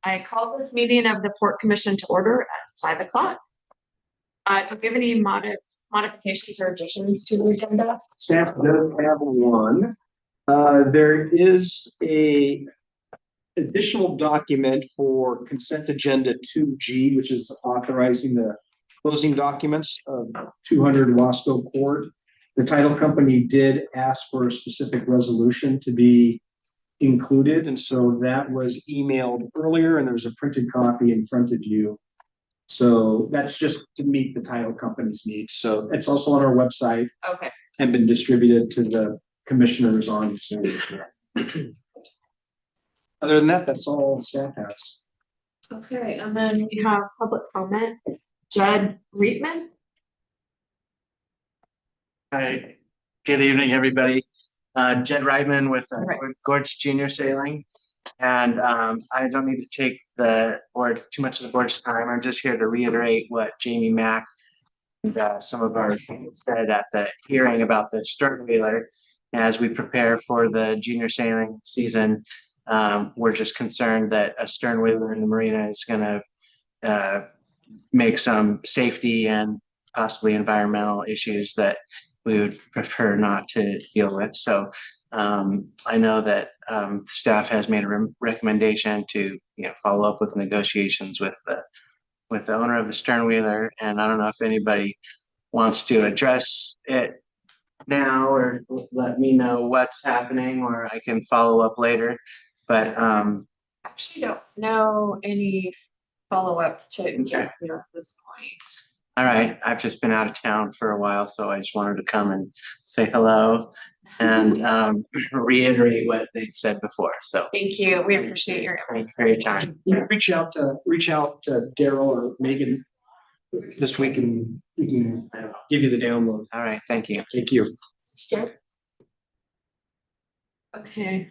I call this meeting of the Port Commission to order at 5 o'clock. Do you have any modifications or additions to the agenda? Staff does have one. There is a additional document for consent agenda 2G, which is authorizing the closing documents of 200 Wasco Court. The title company did ask for a specific resolution to be included, and so that was emailed earlier, and there's a printed copy in front of you. So that's just to meet the title company's needs. So it's also on our website. Okay. And been distributed to the commissioners on Zoom. Other than that, that's all staff has. Okay, and then we have public comment. Jed Reitman. Hi, good evening, everybody. Jed Reitman with Gorge Junior Sailing. And I don't need to take the board too much of the board's time. I'm just here to reiterate what Jamie Mack and some of our said at the hearing about the stern wheeler. As we prepare for the junior sailing season, we're just concerned that a stern wheeler in the marina is going to make some safety and possibly environmental issues that we would prefer not to deal with. So I know that staff has made a recommendation to follow up with negotiations with the owner of the stern wheeler, and I don't know if anybody wants to address it now or let me know what's happening, or I can follow up later. But Actually don't know any follow-up to get here at this point. All right, I've just been out of town for a while, so I just wanted to come and say hello and reiterate what they'd said before. So Thank you. We appreciate your thank you for your time. Reach out to Daryl or Megan this week, and we can give you the download. All right, thank you. Thank you. Sure. Okay.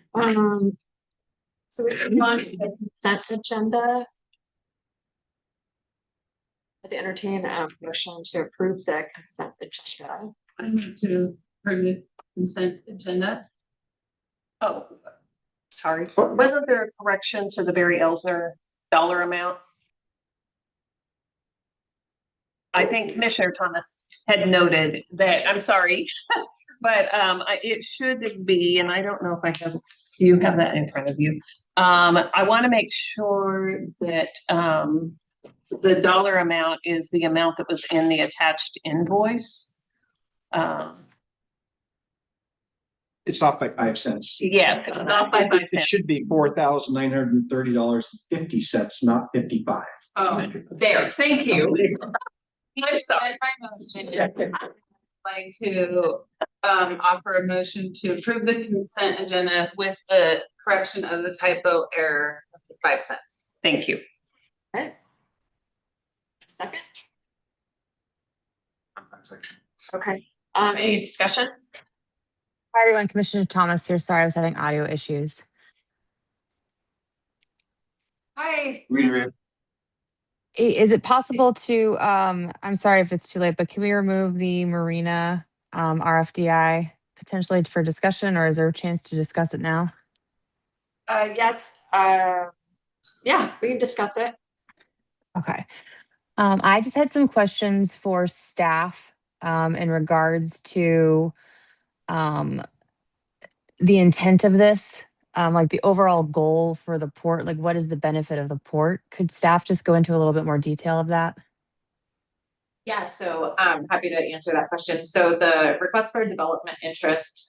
So we move on to the consent agenda. I'd entertain a motion to approve the consent agenda. I need to approve the consent agenda. Oh, sorry. Wasn't there a correction to the Barry Elsner dollar amount? I think Commissioner Thomas had noted that, I'm sorry, but it should be, and I don't know if I have, do you have that in front of you? I want to make sure that the dollar amount is the amount that was in the attached invoice. It's off by 5 cents. Yes, it was off by 5 It cents. should be $4,930.50, not 55. Oh, there, thank you. I'm sorry. Like to offer a motion to approve the consent agenda with the correction of the typo error of 5 cents. Thank you. Okay. Second. Okay. Any discussion? Hi everyone, Commissioner Thomas here. Sorry, I was having audio issues. Hi. Is it possible to, I'm sorry if it's too late, but can we remove the Marina RFDI potentially for discussion, or is there a chance to discuss it now? Yes. Yeah, we can discuss it. Okay. I just had some questions for staff in regards to the intent of this, like the overall goal for the port, like what is the benefit of the port? Could staff just go into a little bit more detail of that? Yeah, so I'm happy to answer that question. So the request for development interest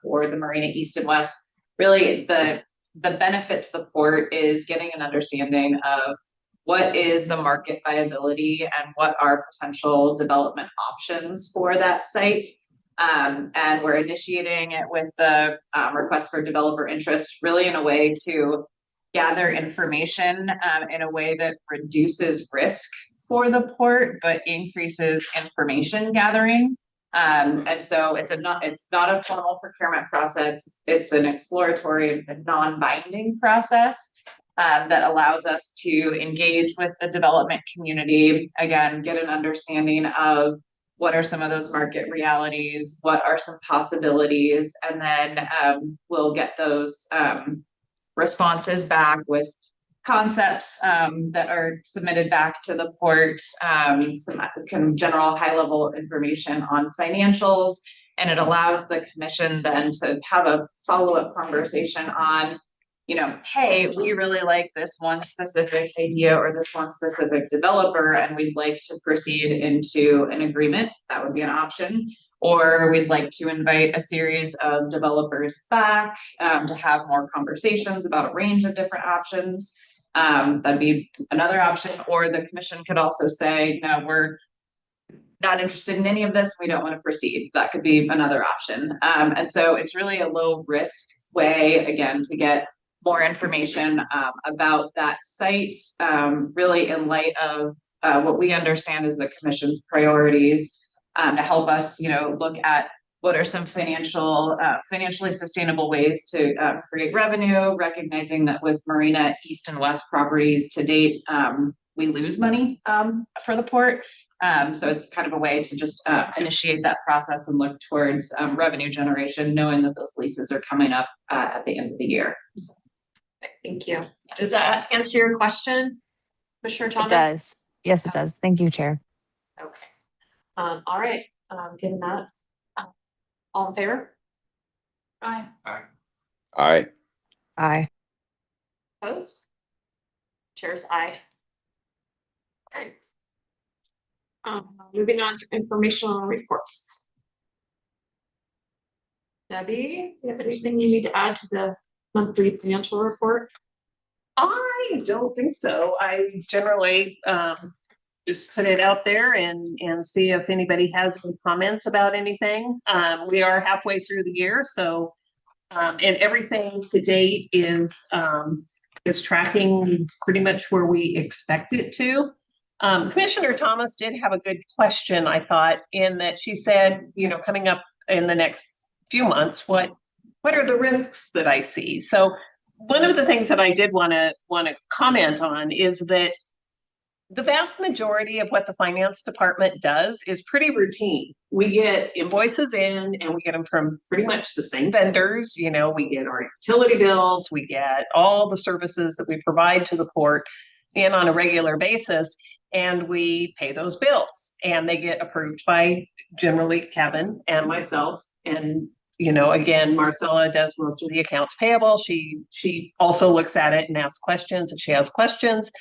for the Marina East and West, really the benefit to the port is getting an understanding of what is the market viability and what are potential development options for that site. And we're initiating it with the request for developer interest really in a way to gather information in a way that reduces risk for the port, but increases information gathering. And so it's not a formal procurement process. It's an exploratory and non-binding process that allows us to engage with the development community, again, get an understanding of what are some of those market realities, what are some possibilities, and then we'll get those responses back with concepts that are submitted back to the port, some kind of general high-level information on financials. And it allows the commission then to have a follow-up conversation on, hey, we really like this one specific idea or this one specific developer, and we'd like to proceed into an agreement. That would be an option. Or we'd like to invite a series of developers back to have more conversations about a range of different options. That'd be another option. Or the commission could also say, no, we're not interested in any of this. We don't want to proceed. That could be another option. And so it's really a low risk way, again, to get more information about that site, really in light of what we understand is the commission's priorities, to help us, look at what are some financially sustainable ways to create revenue, recognizing that with Marina East and West properties to date, we lose money for the port. So it's kind of a way to just initiate that process and look towards revenue generation, knowing that those leases are coming up at the end of the year. Thank you. Does that answer your question, Commissioner Thomas? It does. Yes, it does. Thank you, Chair. Okay. All right, given that, all in favor? Aye. Aye. Aye. Opposed? Chair's aye. Okay. Moving on to informational reports. Debbie, do you have anything you need to add to the monthly financial report? I don't think so. I generally just put it out there and see if anybody has any comments about anything. We are halfway through the year, so and everything to date is tracking pretty much where we expect it to. Commissioner Thomas did have a good question, I thought, in that she said, coming up in the next few months, what are the risks that I see? So one of the things that I did want to comment on is that the vast majority of what the finance department does is pretty routine. We get invoices in and we get them from pretty much the same vendors. We get our utility bills, we get all the services that we provide to the port in on a regular basis, and we pay those bills and they get approved by generally Kevin and myself. And again, Marcella does most of the accounts payable. She also looks at it and asks questions if she has questions.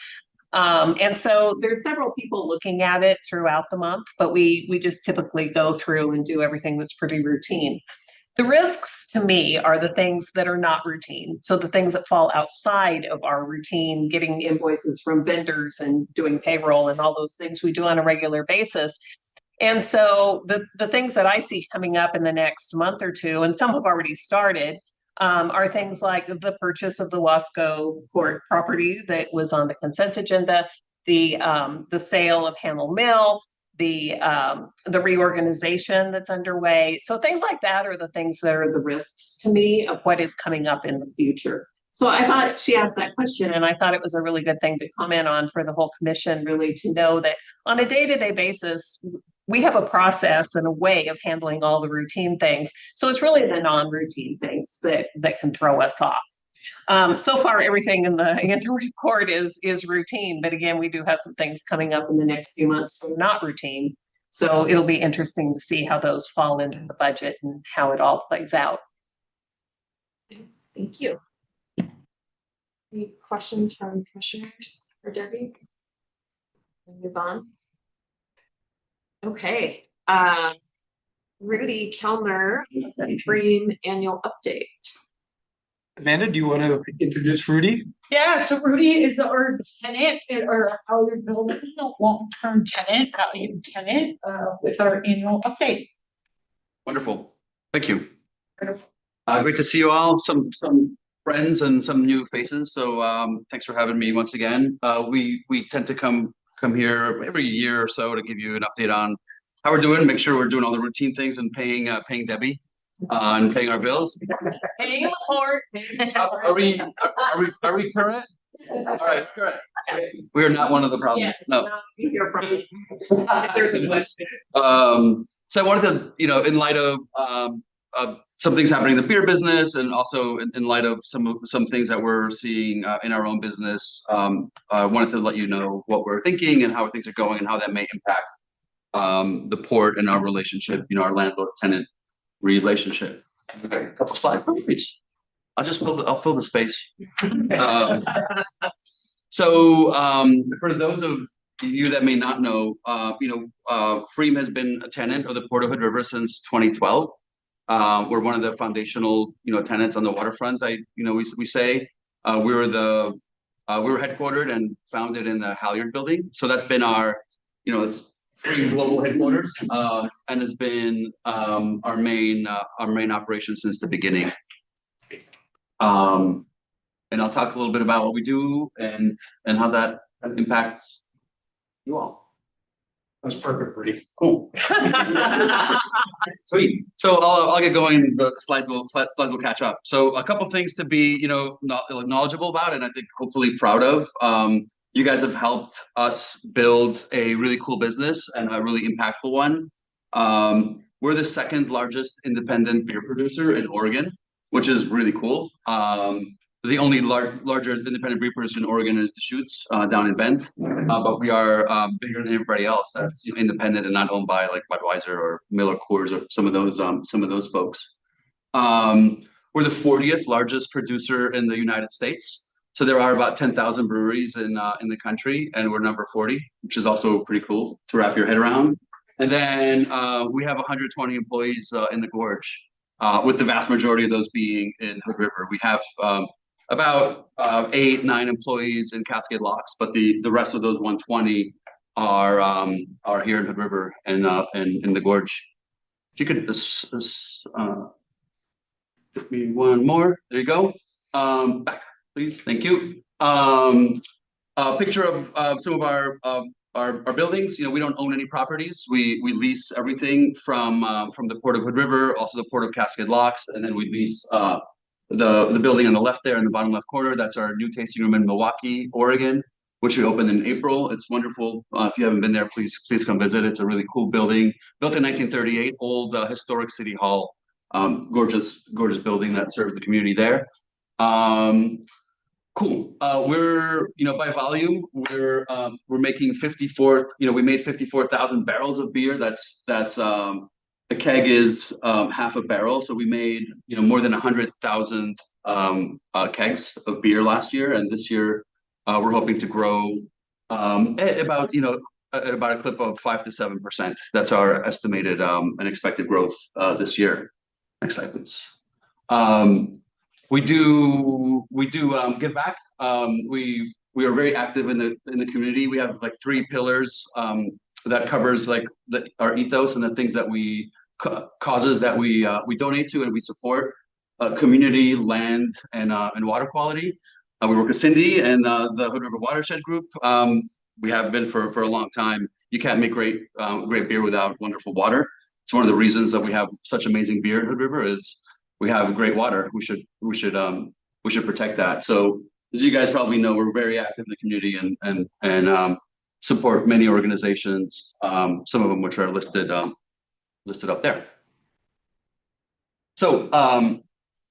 And so there's several people looking at it throughout the month, but we just typically go through and do everything that's pretty routine. The risks to me are the things that are not routine. So the things that fall outside of our routine, getting invoices from vendors and doing payroll and all those things we do on a regular basis. And so the things that I see coming up in the next month or two, and some have already started, are things like the purchase of the Wasco Port property that was on the consent agenda, the sale of Hamel Mill, the reorganization that's underway. So things like that are the things that are the risks to me of what is coming up in the future. So I thought she asked that question, and I thought it was a really good thing to comment on for the whole commission, really to know that on a day-to-day basis, we have a process and a way of handling all the routine things. So it's really the non-routine things that can throw us off. So far, everything in the report is routine, but again, we do have some things coming up in the next few months that are not routine. So it'll be interesting to see how those fall into the budget and how it all plays out. Thank you. Any questions from commissioners or Debbie? Move on. Okay. Rudy Kellner, Green annual update. Amanda, do you want to introduce Rudy? Yeah, so Rudy is our tenant at our Howard building, a long-term tenant, valued tenant, with our annual update. Wonderful. Thank you. Great to see you all. Some friends and some new faces. So thanks for having me once again. We tend to come here every year or so to give you an update on how we're doing, make sure we're doing all the routine things and paying Debbie and paying our bills. Paying the port. Are we current? All right, correct. We are not one of the problems. No. Your problems. If there's a question. So I wanted to, in light of some things happening in the beer business, and also in light of some things that we're seeing in our own business. I wanted to let you know what we're thinking and how things are going and how that may impact the port and our relationship, our landlord-tenant relationship. A couple slides, please. I'll fill the space. For those of you that may not know, Freem has been a tenant of the Port of Hood River since 2012. We're one of the foundational, tenants on the waterfront. We say we were headquartered and founded in the Halyard building. So that's been our, it's Freem global headquarters, and has been our main operation since the beginning. And I'll talk a little bit about what we do and how that impacts you all. That's perfect, Brady. Cool. Sweet. So I'll get going. The slides will catch up. So a couple things to be, knowledgeable about, and I think hopefully proud of. You guys have helped us build a really cool business and a really impactful one. We're the second largest independent beer producer in Oregon, which is really cool. The only larger independent beer producer in Oregon is Deschutes down in Bend, but we are bigger than everybody else that's independent and not owned by like Budweiser or Miller Coors or some of those folks. We're the 40th largest producer in the United States. So there are about 10,000 breweries in the country, and we're number 40, which is also pretty cool to wrap your head around. And then we have 120 employees in the Gorge, with the vast majority of those being in Hood River. We have about 8-9 employees in Cascade Locks, but the rest of those 120 are here in Hood River and in the Gorge. If you could give me one more. There you go. Back, please. Thank you. A picture of some of our buildings. We don't own any properties. We lease everything from the Port of Hood River, also the Port of Cascade Locks, and then we lease the building on the left there in the bottom left corner. That's our new tasting room in Milwaukie, Oregon, which we opened in April. It's wonderful. If you haven't been there, please come visit. It's a really cool building, built in 1938, old historic city hall. Gorgeous building that serves the community there. Cool. We're, by volume, we're making 54. We made 54,000 barrels of beer. That's a keg is half a barrel. So we made, more than 100,000 kegs of beer last year, and this year we're hoping to grow at about a clip of 5 to 7%. That's our estimated and expected growth this year. Next slide, please. We do give back. We are very active in the community. We have like 3 pillars that covers like our ethos and the things that causes that we donate to and we support: community, land, and water quality. We work with Cindy and the Hood River Watershed Group. We have been for a long time. You can't make great beer without wonderful water. It's one of the reasons that we have such amazing beer in Hood River is we have great water. We should protect that. So as you guys probably know, we're very active in the community and support many organizations, some of them which are listed up there. So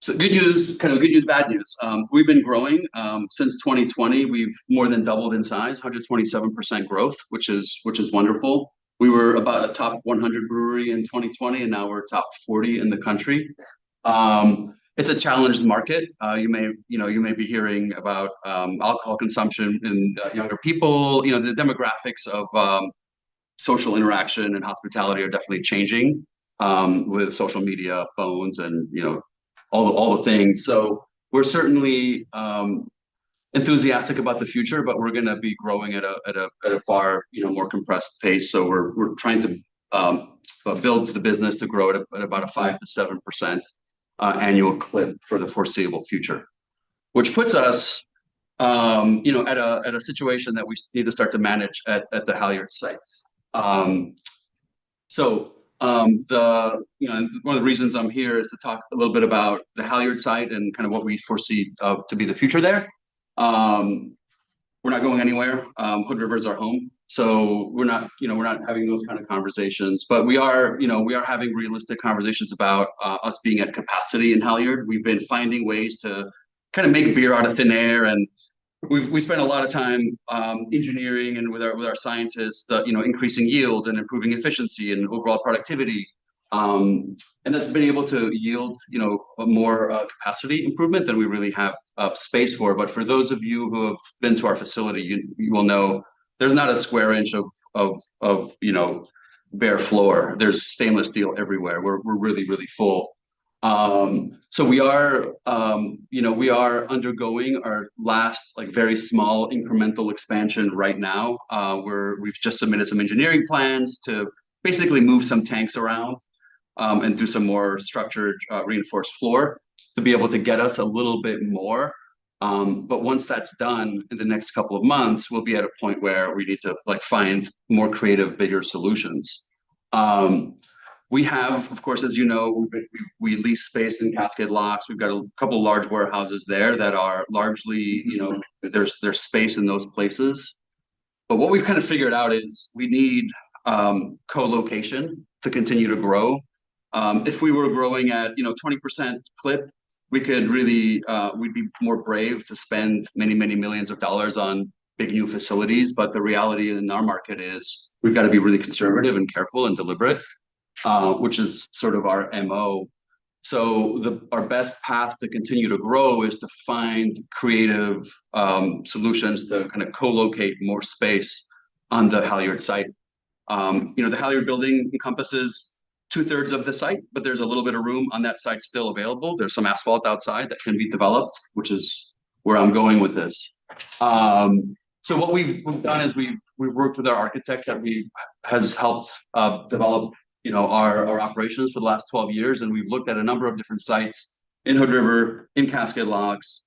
good news, good news, bad news. We've been growing since 2020. We've more than doubled in size, 127% growth, which is wonderful. We were about a top 100 brewery in 2020, and now we're top 40 in the country. It's a challenged market. You may be hearing about alcohol consumption in younger people. The demographics of social interaction and hospitality are definitely changing with social media, phones, and all the things. So we're certainly enthusiastic about the future, but we're going to be growing at a far more compressed pace. So we're trying to build the business to grow at about a 5 to 7% annual clip for the foreseeable future, which puts us at a situation that we need to start to manage at the Halyard sites. One of the reasons I'm here is to talk a little bit about the Halyard site and kind of what we foresee to be the future there. we're not going anywhere. Hood River is our home. So we're not having those kind of conversations, but we are having realistic conversations about us being at capacity in Halyard. We've been finding ways to kind of make beer out of thin air, and we spent a lot of time engineering and with our scientists, increasing yield and improving efficiency and overall productivity. And that's been able to yield, a more capacity improvement than we really have space for. But for those of you who have been to our facility, you will know there's not a square inch of bare floor. There's stainless steel everywhere. We're really, really full. So we are undergoing our last very small incremental expansion right now. We've just submitted some engineering plans to basically move some tanks around and do some more structured reinforced floor to be able to get us a little bit more. But once that's done in the next couple of months, we'll be at a point where we need to find more creative, bigger solutions. We have, of course, as you know, we lease space in Cascade Locks. We've got a couple of large warehouses there that are largely, there's space in those places. But what we've kind of figured out is we need co-location to continue to grow. If we were growing at 20% clip, we could really we'd be more brave to spend many, many millions of dollars on big new facilities. But the reality in our market is we've got to be really conservative and careful and deliberate, which is sort of our MO. So our best path to continue to grow is to find creative solutions to kind of co-locate more space on the Halyard site. The Halyard building encompasses 2/3 of the site, but there's a little bit of room on that site still available. There's some asphalt outside that can be developed, which is where I'm going with this. So what we've done is we've worked with our architect that has helped develop our operations for the last 12 years, and we've looked at a number of different sites in Hood River, in Cascade Locks,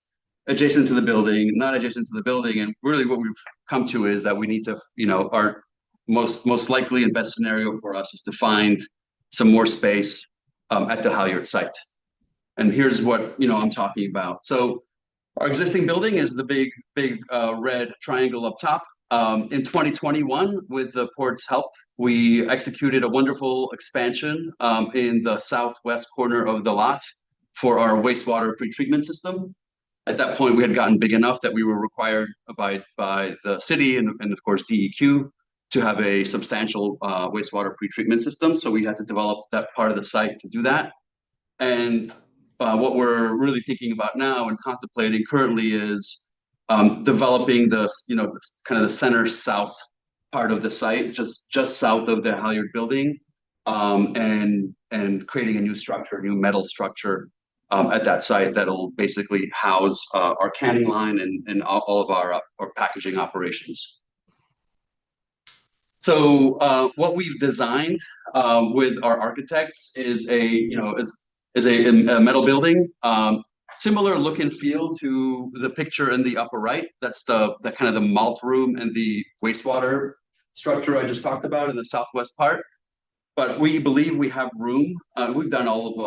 adjacent to the building, not adjacent to the building, and really what we've come to is that we need to, our most likely and best scenario for us is to find some more space at the Halyard site. And here's what I'm talking about. So our existing building is the big red triangle up top. In 2021, with the port's help, we executed a wonderful expansion in the southwest corner of the lot for our wastewater pretreatment system. At that point, we had gotten big enough that we were required by the city and of course DEQ to have a substantial wastewater pretreatment system. So we had to develop that part of the site to do that. And what we're really thinking about now and contemplating currently is developing the kind of the center south part of the site, just south of the Halyard building, and creating a new metal structure at that site that'll basically house our canning line and all of our packaging operations. So what we've designed with our architects is a metal building, similar look and feel to the picture in the upper right. That's the kind of the malt room and the wastewater structure I just talked about in the southwest part. But we believe we have room. We've done all of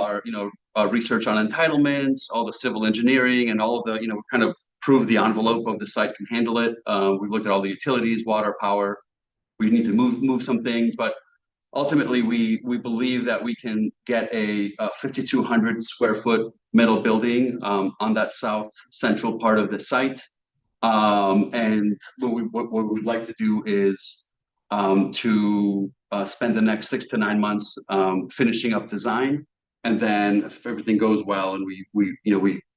our research on entitlements, all the civil engineering, and all of the kind of proved the envelope of the site can handle it. We've looked at all the utilities, water, power. We need to move some things, but ultimately we believe that we can get a 5,200 square foot metal building on that south central part of the site. And what we'd like to do is to spend the next 6 to 9 months finishing up design, and then if everything goes well and we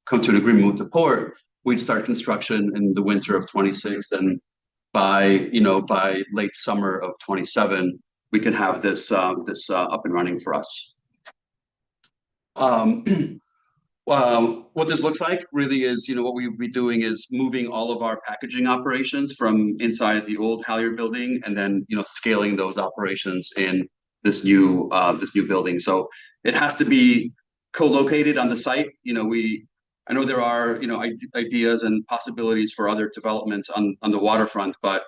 come to an agreement with the port, we'd start construction in the winter of 26, and by late summer of 27, we can have this up and running for us. What this looks like really is, what we'll be doing is moving all of our packaging operations from inside the old Halyard building, and then scaling those operations in this new building. So it has to be co-located on the site. I know there are ideas and possibilities for other developments on the waterfront, but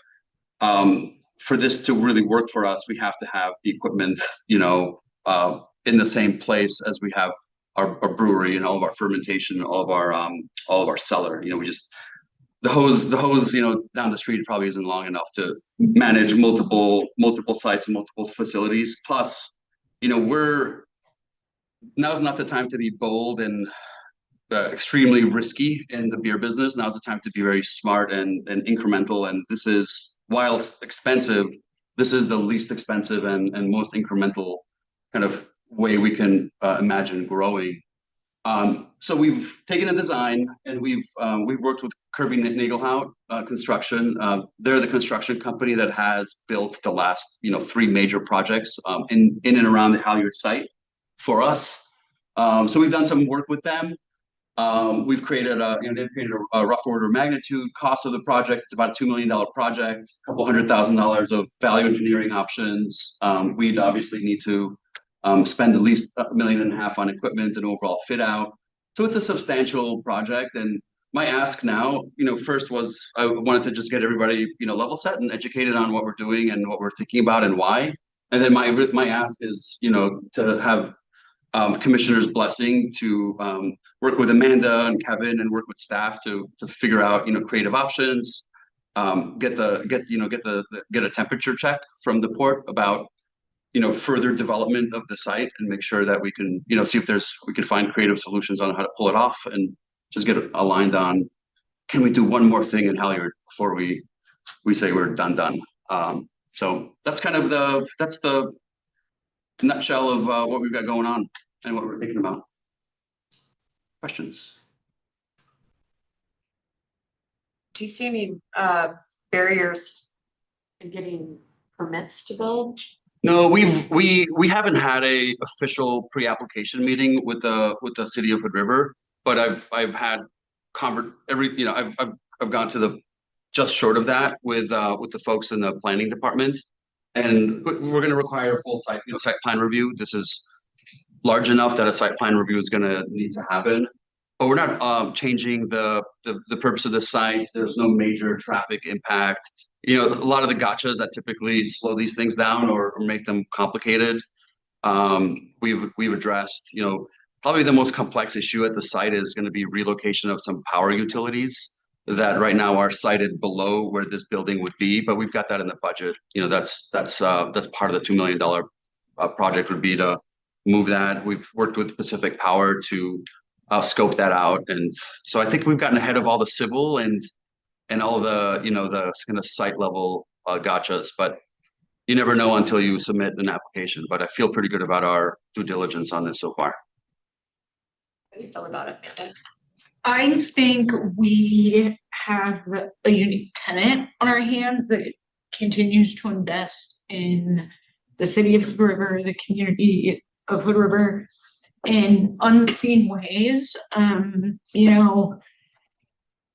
for this to really work for us, we have to have the equipment in the same place as we have our brewery and all of our fermentation, all of our cellar. the hose, down the street probably isn't long enough to manage multiple sites and multiple facilities. Plus, now's not the time to be bold and extremely risky in the beer business. Now's the time to be very smart and incremental. And this is, while expensive, this is the least expensive and most incremental kind of way we can imagine growing. So we've taken a design and we've worked with Kirby Nagelhout Construction. They're the construction company that has built the last 3 major projects in and around the Halyard site for us. So we've done some work with them. We've created they've created a rough order of magnitude cost of the project. It's about a $2 million project, a couple $100,000 of value engineering options. We'd obviously need to spend at least $1.5 million on equipment and overall fit out. So it's a substantial project. And my ask now, first was I wanted to just get everybody, level set and educated on what we're doing and what we're thinking about and why. And then my ask is, to have commissioner's blessing to work with Amanda and Kevin and work with staff to figure out, creative options, get a temperature check from the port about further development of the site and make sure that we can, see if we can find creative solutions on how to pull it off and just get aligned on, can we do one more thing in Halyard before we say we're done. So that's kind of the nutshell of what we've got going on and what we're thinking about. Questions? Do you see any barriers in getting permits to build? No, we haven't had a official pre-application meeting with the city of Hood River, but I've had I've gone to the just short of that with the folks in the planning department, and we're going to require a full site plan review. This is large enough that a site plan review is going to need to happen, but we're not changing the purpose of the site. There's no major traffic impact. A lot of the gotchas that typically slow these things down or make them complicated, we've addressed. Probably the most complex issue at the site is going to be relocation of some power utilities that right now are sited below where this building would be, but we've got that in the budget. That's part of the $2 million project would be to move that. We've worked with Pacific Power to scope that out, and so I think we've gotten ahead of all the civil and all the the kind of site level gotchas, but you never know until you submit an application. But I feel pretty good about our due diligence on this so far. How do you feel about it, Amanda? I think we have a unique tenant on our hands that continues to invest in the city of Hood River, the community of Hood River in unseen ways.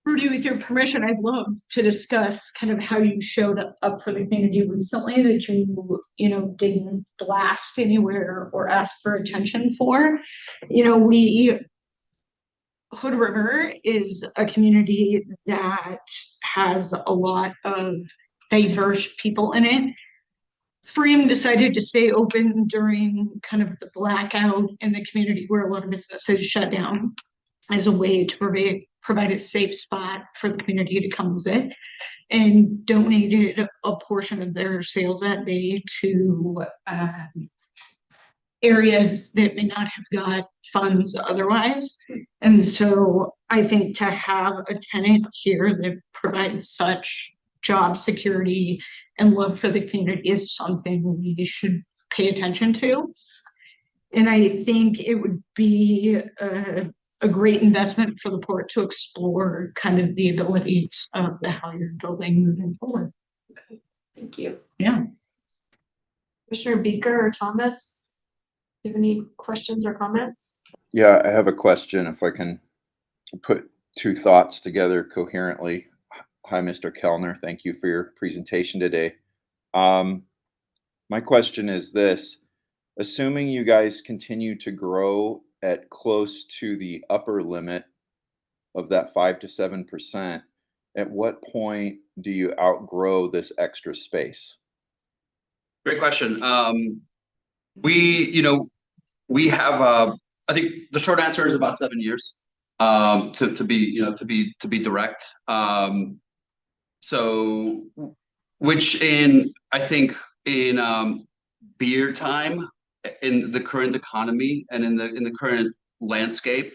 Rudy, with your permission, I'd love to discuss kind of how you showed up for the community recently that you didn't blast anywhere or ask for attention for. Hood River is a community that has a lot of diverse people in it. Freedom decided to stay open during kind of the blackout in the community where a lot of businesses shut down as a way to provide a safe spot for the community to come visit, and donated a portion of their sales that day to areas that may not have got funds otherwise. And so I think to have a tenant here that provides such job security and love for the community is something we should pay attention to. And I think it would be a great investment for the port to explore kind of the abilities of the Halyard building moving forward. Thank you. Yeah. Commissioner Beaker or Thomas, do you have any questions or comments? Yeah, I have a question if I can put 2 thoughts together coherently. Hi, Mr. Kellner. Thank you for your presentation today. My question is this: assuming you guys continue to grow at close to the upper limit of that 5 to 7%, at what point do you outgrow this extra space? Great question. We have, I think the short answer is about 7 years. to be, to be direct. So, which I think in beer time, in the current economy and in the current landscape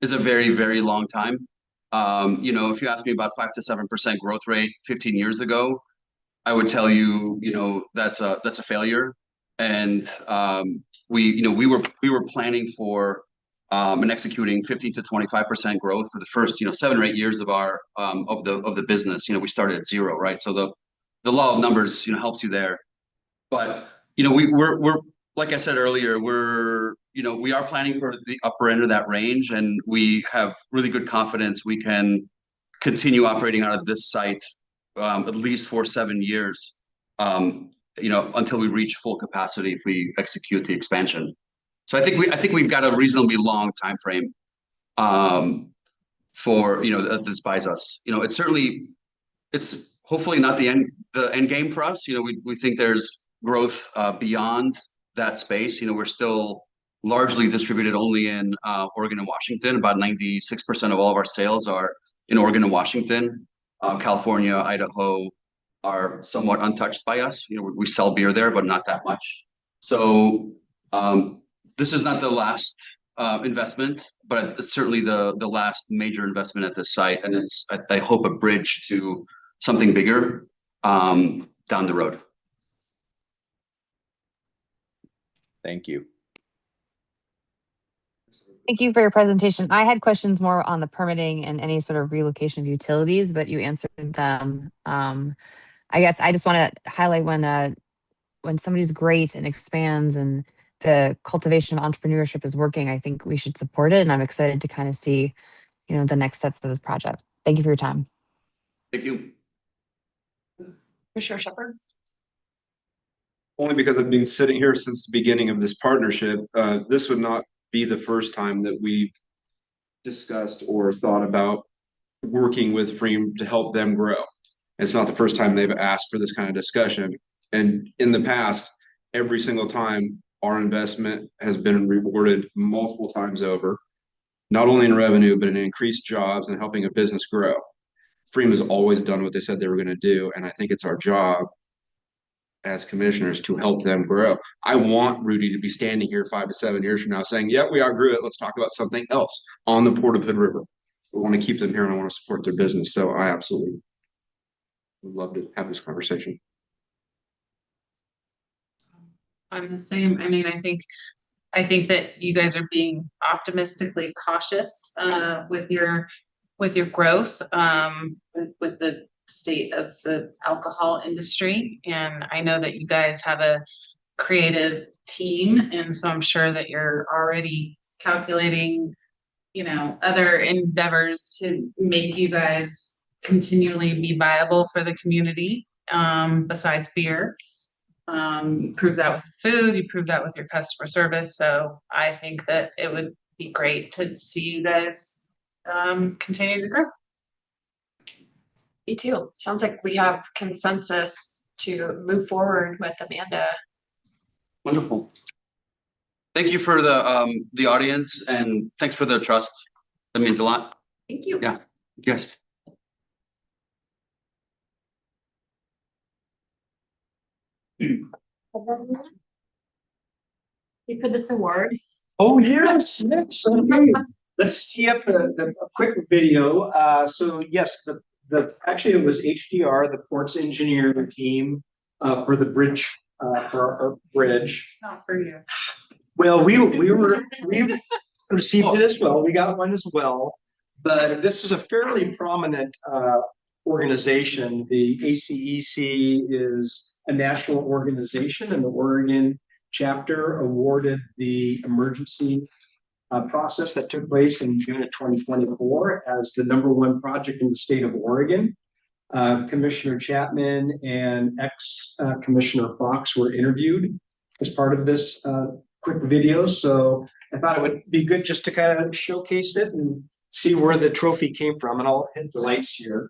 is a very, very long time. If you ask me about 5 to 7% growth rate 15 years ago, I would tell you, that's a failure. And we were planning for and executing 15 to 25% growth for the first 7 or 8 years of our of the business. We started at zero, right? So the law of numbers helps you there. But we're like I said earlier, we are planning for the upper end of that range, and we have really good confidence we can continue operating out of this site at least for 7 years, until we reach full capacity if we execute the expansion. So I think we've got a reasonably long time frame for that this buys us. It's hopefully not the end game for us. We think there's growth beyond that space. We're still largely distributed only in Oregon and Washington. About 96% of all of our sales are in Oregon and Washington. California, Idaho are somewhat untouched by us. We sell beer there, but not that much. So this is not the last investment, but it's certainly the last major investment at this site, and it's I hope a bridge to something bigger down the road. Thank you. Thank you for your presentation. I had questions more on the permitting and any sort of relocation of utilities, but you answered them. I guess I just want to highlight when somebody's great and expands and the cultivation of entrepreneurship is working, I think we should support it. And I'm excited to kind of see, the next steps of this project. Thank you for your time. Thank you. Commissioner Shepherd? Only because I've been sitting here since the beginning of this partnership. This would not be the first time that we've discussed or thought about working with Freem to help them grow. It's not the first time they've asked for this kind of discussion. And in the past, every single time our investment has been rewarded multiple times over, not only in revenue, but in increased jobs and helping a business grow. Freem has always done what they said they were going to do. And I think it's our job as commissioners to help them grow. I want Rudy to be standing here 5 to 7 years from now saying, yeah, we outgrew it. Let's talk about something else on the Port of Hood River. We want to keep them here and I want to support their business. So I absolutely would love to have this conversation. I'm the same. I mean, I think that you guys are being optimistically cautious with your growth with the state of the alcohol industry. And I know that you guys have a creative team, and so I'm sure that you're already calculating, other endeavors to make you guys continually be viable for the community, besides beer. You prove that with food, you prove that with your customer service. So I think that it would be great to see you guys continue to grow. Me too. Sounds like we have consensus to move forward with Amanda. Wonderful. Thank you for the audience, and thanks for the trust. That means a lot. Thank you. Yeah. Yes. You for this award. Oh, yes, yes, okay. Let's tee up a quick video. So yes, actually it was HDR, the ports engineer team, for the bridge, for our bridge. It's not for you. Well, we received it as well. We got one as well. But this is a fairly prominent organization. The ACEC is a national organization, and the Oregon chapter awarded the emergency process that took place in June of 2024 as the #1 project in the state of Oregon. Commissioner Chapman and ex-Commissioner Fox were interviewed as part of this quick video. So I thought it would be good just to kind of showcase it and see where the trophy came from. And I'll hit the lights here.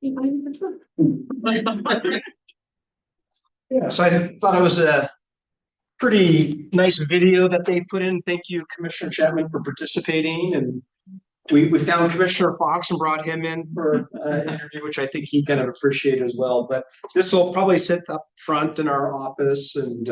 Yeah, so I thought it was a pretty nice video that they put in. Thank you, Commissioner Chapman, for participating. And we found Commissioner Fox and brought him in for an interview, which I think he kind of appreciated as well. But this will probably sit up front in our office and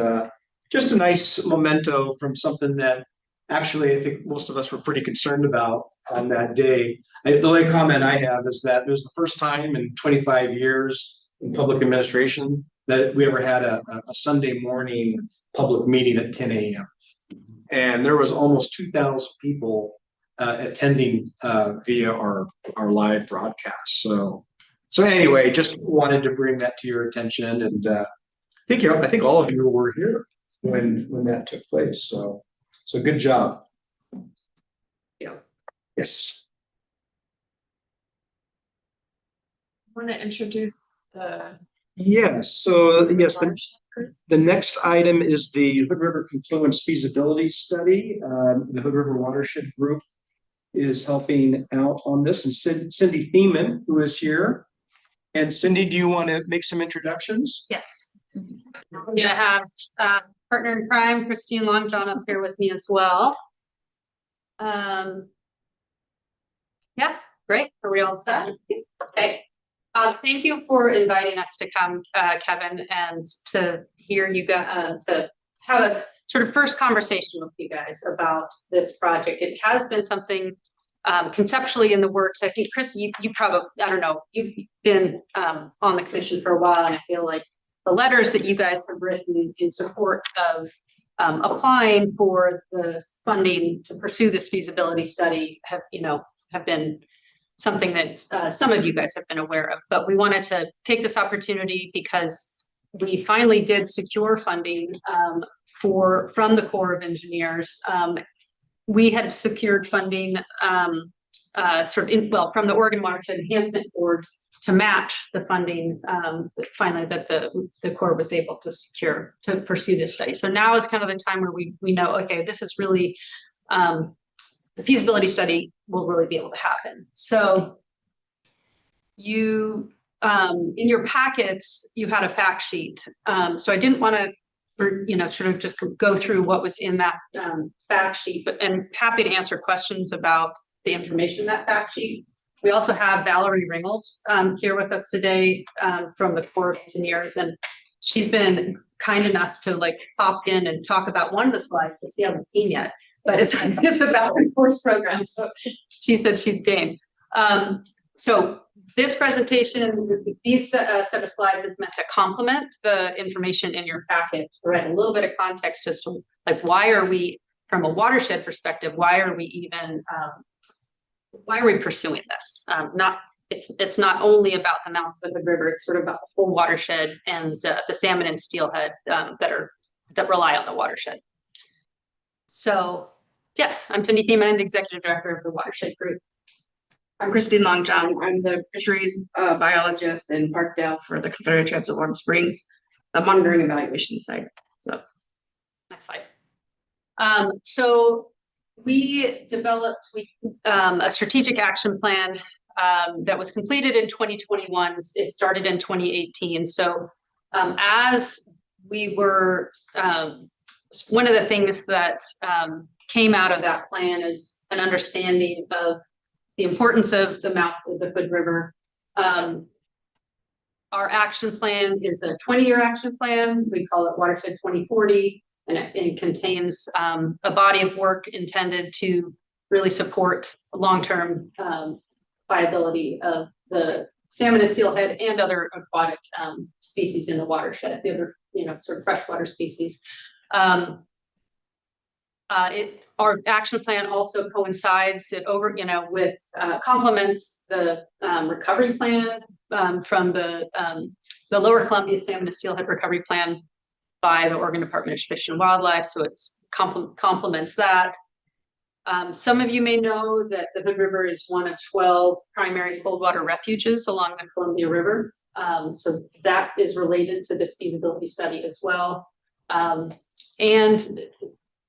just a nice memento from something that actually I think most of us were pretty concerned about on that day. The only comment I have is that it was the first time in 25 years in public administration that we ever had a Sunday morning public meeting at 10 a.m. And there was almost 2,000 people attending via our live broadcast. So anyway, just wanted to bring that to your attention, and I think all of you were here when that took place. So good job. Yeah. Yes. Want to introduce the Yes. So yes, the next item is the Hood River Confluence Feasibility Study. The Hood River Watershed Group is helping out on this, and Cindy Thiemann, who is here. And Cindy, do you want to make some introductions? Yes. I'm gonna have partner in crime, Christine Longjohn, up here with me as well. Yeah, great. Are we all set? Okay. Thank you for inviting us to come, Kevin, and to hear you to have a sort of first conversation with you guys about this project. It has been something conceptually in the works. I think, Chris, you probably, I don't know, you've been on the commission for a while, and I feel like the letters that you guys have written in support of applying for the funding to pursue this feasibility study have been something that some of you guys have been aware of. But we wanted to take this opportunity because we finally did secure funding from the Corps of Engineers. We had secured funding from the Oregon Watershed Enhancement Board to match the funding finally that the Corps was able to secure to pursue this study. So now is kind of the time where we know, okay, this is really the feasibility study will really be able to happen. So you in your packets, you had a fact sheet. So I didn't want to sort of just go through what was in that fact sheet, but I'm happy to answer questions about the information in that fact sheet. We also have Valerie Ringgold here with us today from the Corps of Engineers, and she's been kind enough to pop in and talk about one of the slides that you haven't seen yet, but it's about the course program. So she said she's game. So this presentation, these set of slides is meant to complement the information in your packet, to provide a little bit of context as to why are we, from a watershed perspective, why are we pursuing this? It's not only about the mouth of the river, it's sort of about the whole watershed and the salmon and steelhead that rely on the watershed. So yes, I'm Cindy Thiemann, I'm the Executive Director of the Watershed Group. I'm Christine Longjohn. I'm the fisheries biologist in Parkdale for the Confederate Tribes of Warm Springs, the monitoring evaluation site. So next slide. So we developed a strategic action plan that was completed in 2021. It started in 2018. So as we were, one of the things that came out of that plan is an understanding of the importance of the mouth of the Hood River. Our action plan is a 20-year action plan. We call it Watershed 2040, and it contains a body of work intended to really support long-term viability of the salmon and steelhead and other aquatic species in the watershed, the other sort of freshwater species. Our action plan also coincides with complements the recovery plan from the Lower Columbia Salmon and Steelhead Recovery Plan by the Oregon Department of Fish and Wildlife. So it's complements that. Some of you may know that the Hood River is one of 12 primary cold water refuges along the Columbia River. So that is related to this feasibility study as well. And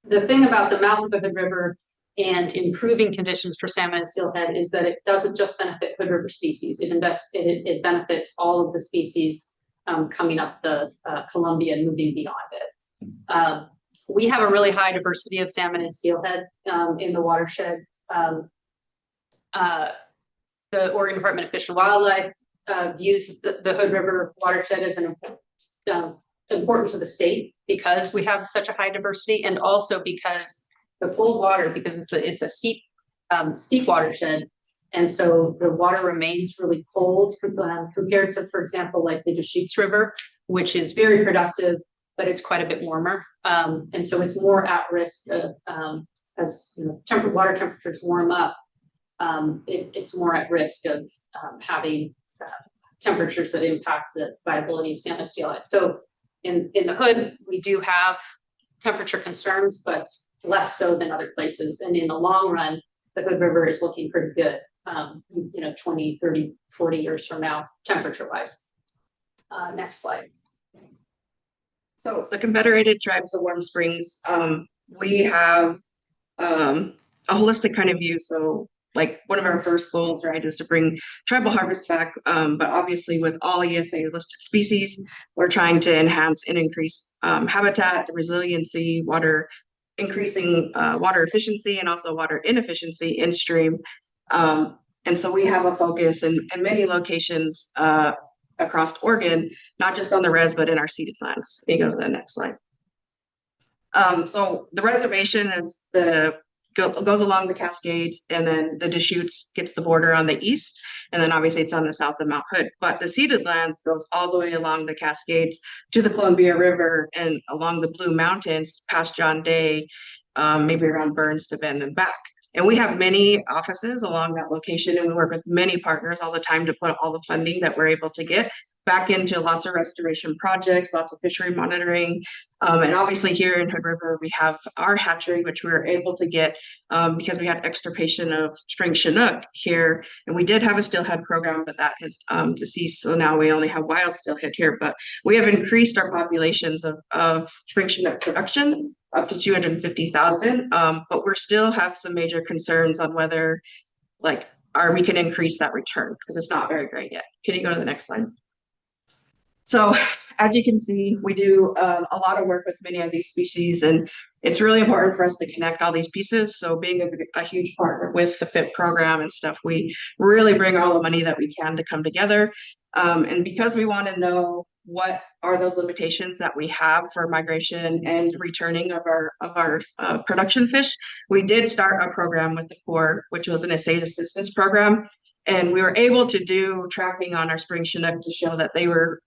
the thing about the mouth of the Hood River and improving conditions for salmon and steelhead is that it doesn't just benefit Hood River species. It benefits all of the species coming up the Columbia and moving beyond it. We have a really high diversity of salmon and steelhead in the watershed. The Oregon Department of Fish and Wildlife views the Hood River watershed as an important to the state because we have such a high diversity, and also because the cold water, because it's a steep watershed, and so the water remains really cold compared to, for example, like the Deschutes River, which is very productive, but it's quite a bit warmer, and so it's more at risk of as water temperatures warm up. It's more at risk of having temperatures that impact the viability of salmon steelhead. So in the Hood, we do have temperature concerns, but less so than other places. And in the long run, the Hood River is looking pretty good, 20, 30, 40 years from now, temperature wise. Next slide. So the Confederated Tribes of Warm Springs, we have a holistic kind of view. So like one of our first goals, right, is to bring tribal harvest back. But obviously with all ESA listed species, we're trying to enhance and increase habitat, resiliency, increasing water efficiency, and also water inefficiency in stream. And so we have a focus in many locations across Oregon, not just on the res, but in our ceded lands. Can you go to the next slide? So the reservation is goes along the Cascades, and then the Deschutes gets the border on the east, and then obviously it's on the south of Mount Hood. But the ceded lands goes all the way along the Cascades to the Columbia River and along the Blue Mountains past John Day, maybe around Burns to Bend and back. And we have many offices along that location, and we work with many partners all the time to put all the funding that we're able to get back into lots of restoration projects, lots of fishery monitoring. And obviously here in Hood River, we have our hatchery, which we were able to get because we had extirpation of spring Chinook here. And we did have a steelhead program, but that has deceased. So now we only have wild steelhead here, but we have increased our populations of spring Chinook production up to 250,000. But we still have some major concerns on whether we can increase that return because it's not very great yet. Can you go to the next slide? So as you can see, we do a lot of work with many of these species, and it's really important for us to connect all these pieces. So being a huge partner with the FIP program and stuff, we really bring all the money that we can to come together. And because we want to know what are those limitations that we have for migration and returning of our production fish, we did start a program with the Corps, which was an essay assistance program. And we were able to do tracking on our spring Chinook to show that they were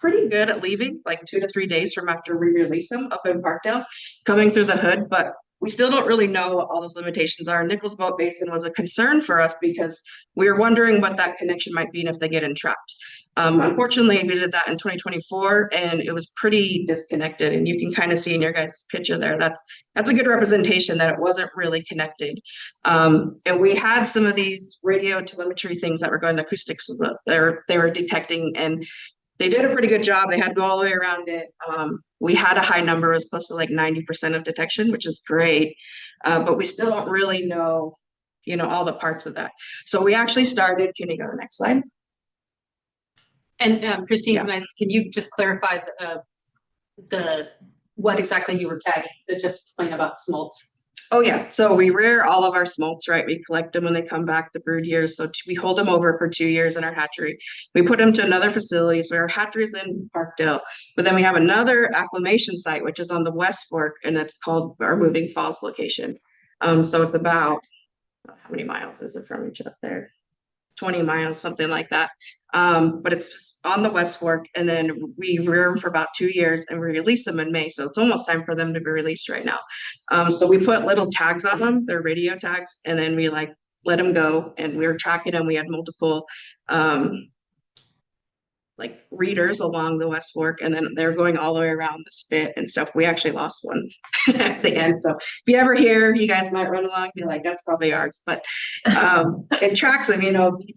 pretty good at leaving, like 2 to 3 days from after we release them up in Parkdale, coming through the Hood, but we still don't really know what all those limitations are. Nichols Boat Basin was a concern for us because we were wondering what that connection might be and if they get entrapped. Unfortunately, we did that in 2024 and it was pretty disconnected, and you can kind of see in your guys' picture there, that's a good representation that it wasn't really connected. And we had some of these radio telemetry things that were going to acoustics, they were detecting, and they did a pretty good job. They had to go all the way around it. We had a high number, it was close to like 90% of detection, which is great. But we still don't really know, all the parts of that. So we actually started, can you go to the next slide? And Christine, can you just clarify what exactly you were tagging, just explain about smolts? Oh yeah, so we rear all of our smolts, right? We collect them when they come back the brood years. So we hold them over for 2 years in our hatchery. We put them to another facility. So our hatchery is in Parkdale, but then we have another acclimation site, which is on the West Fork, and it's called our Moving Falls location. So it's about, how many miles is it from each up there? 20 miles, something like that. But it's on the West Fork, and then we rear them for about 2 years and we release them in May. So it's almost time for them to be released right now. So we put little tags on them, they're radio tags, and then we let them go, and we were tracking them. We had multiple readers along the West Fork, and then they're going all the way around the spit and stuff. We actually lost one at the end. So if you ever hear, you guys might run along and be like, that's probably ours, but it tracks them,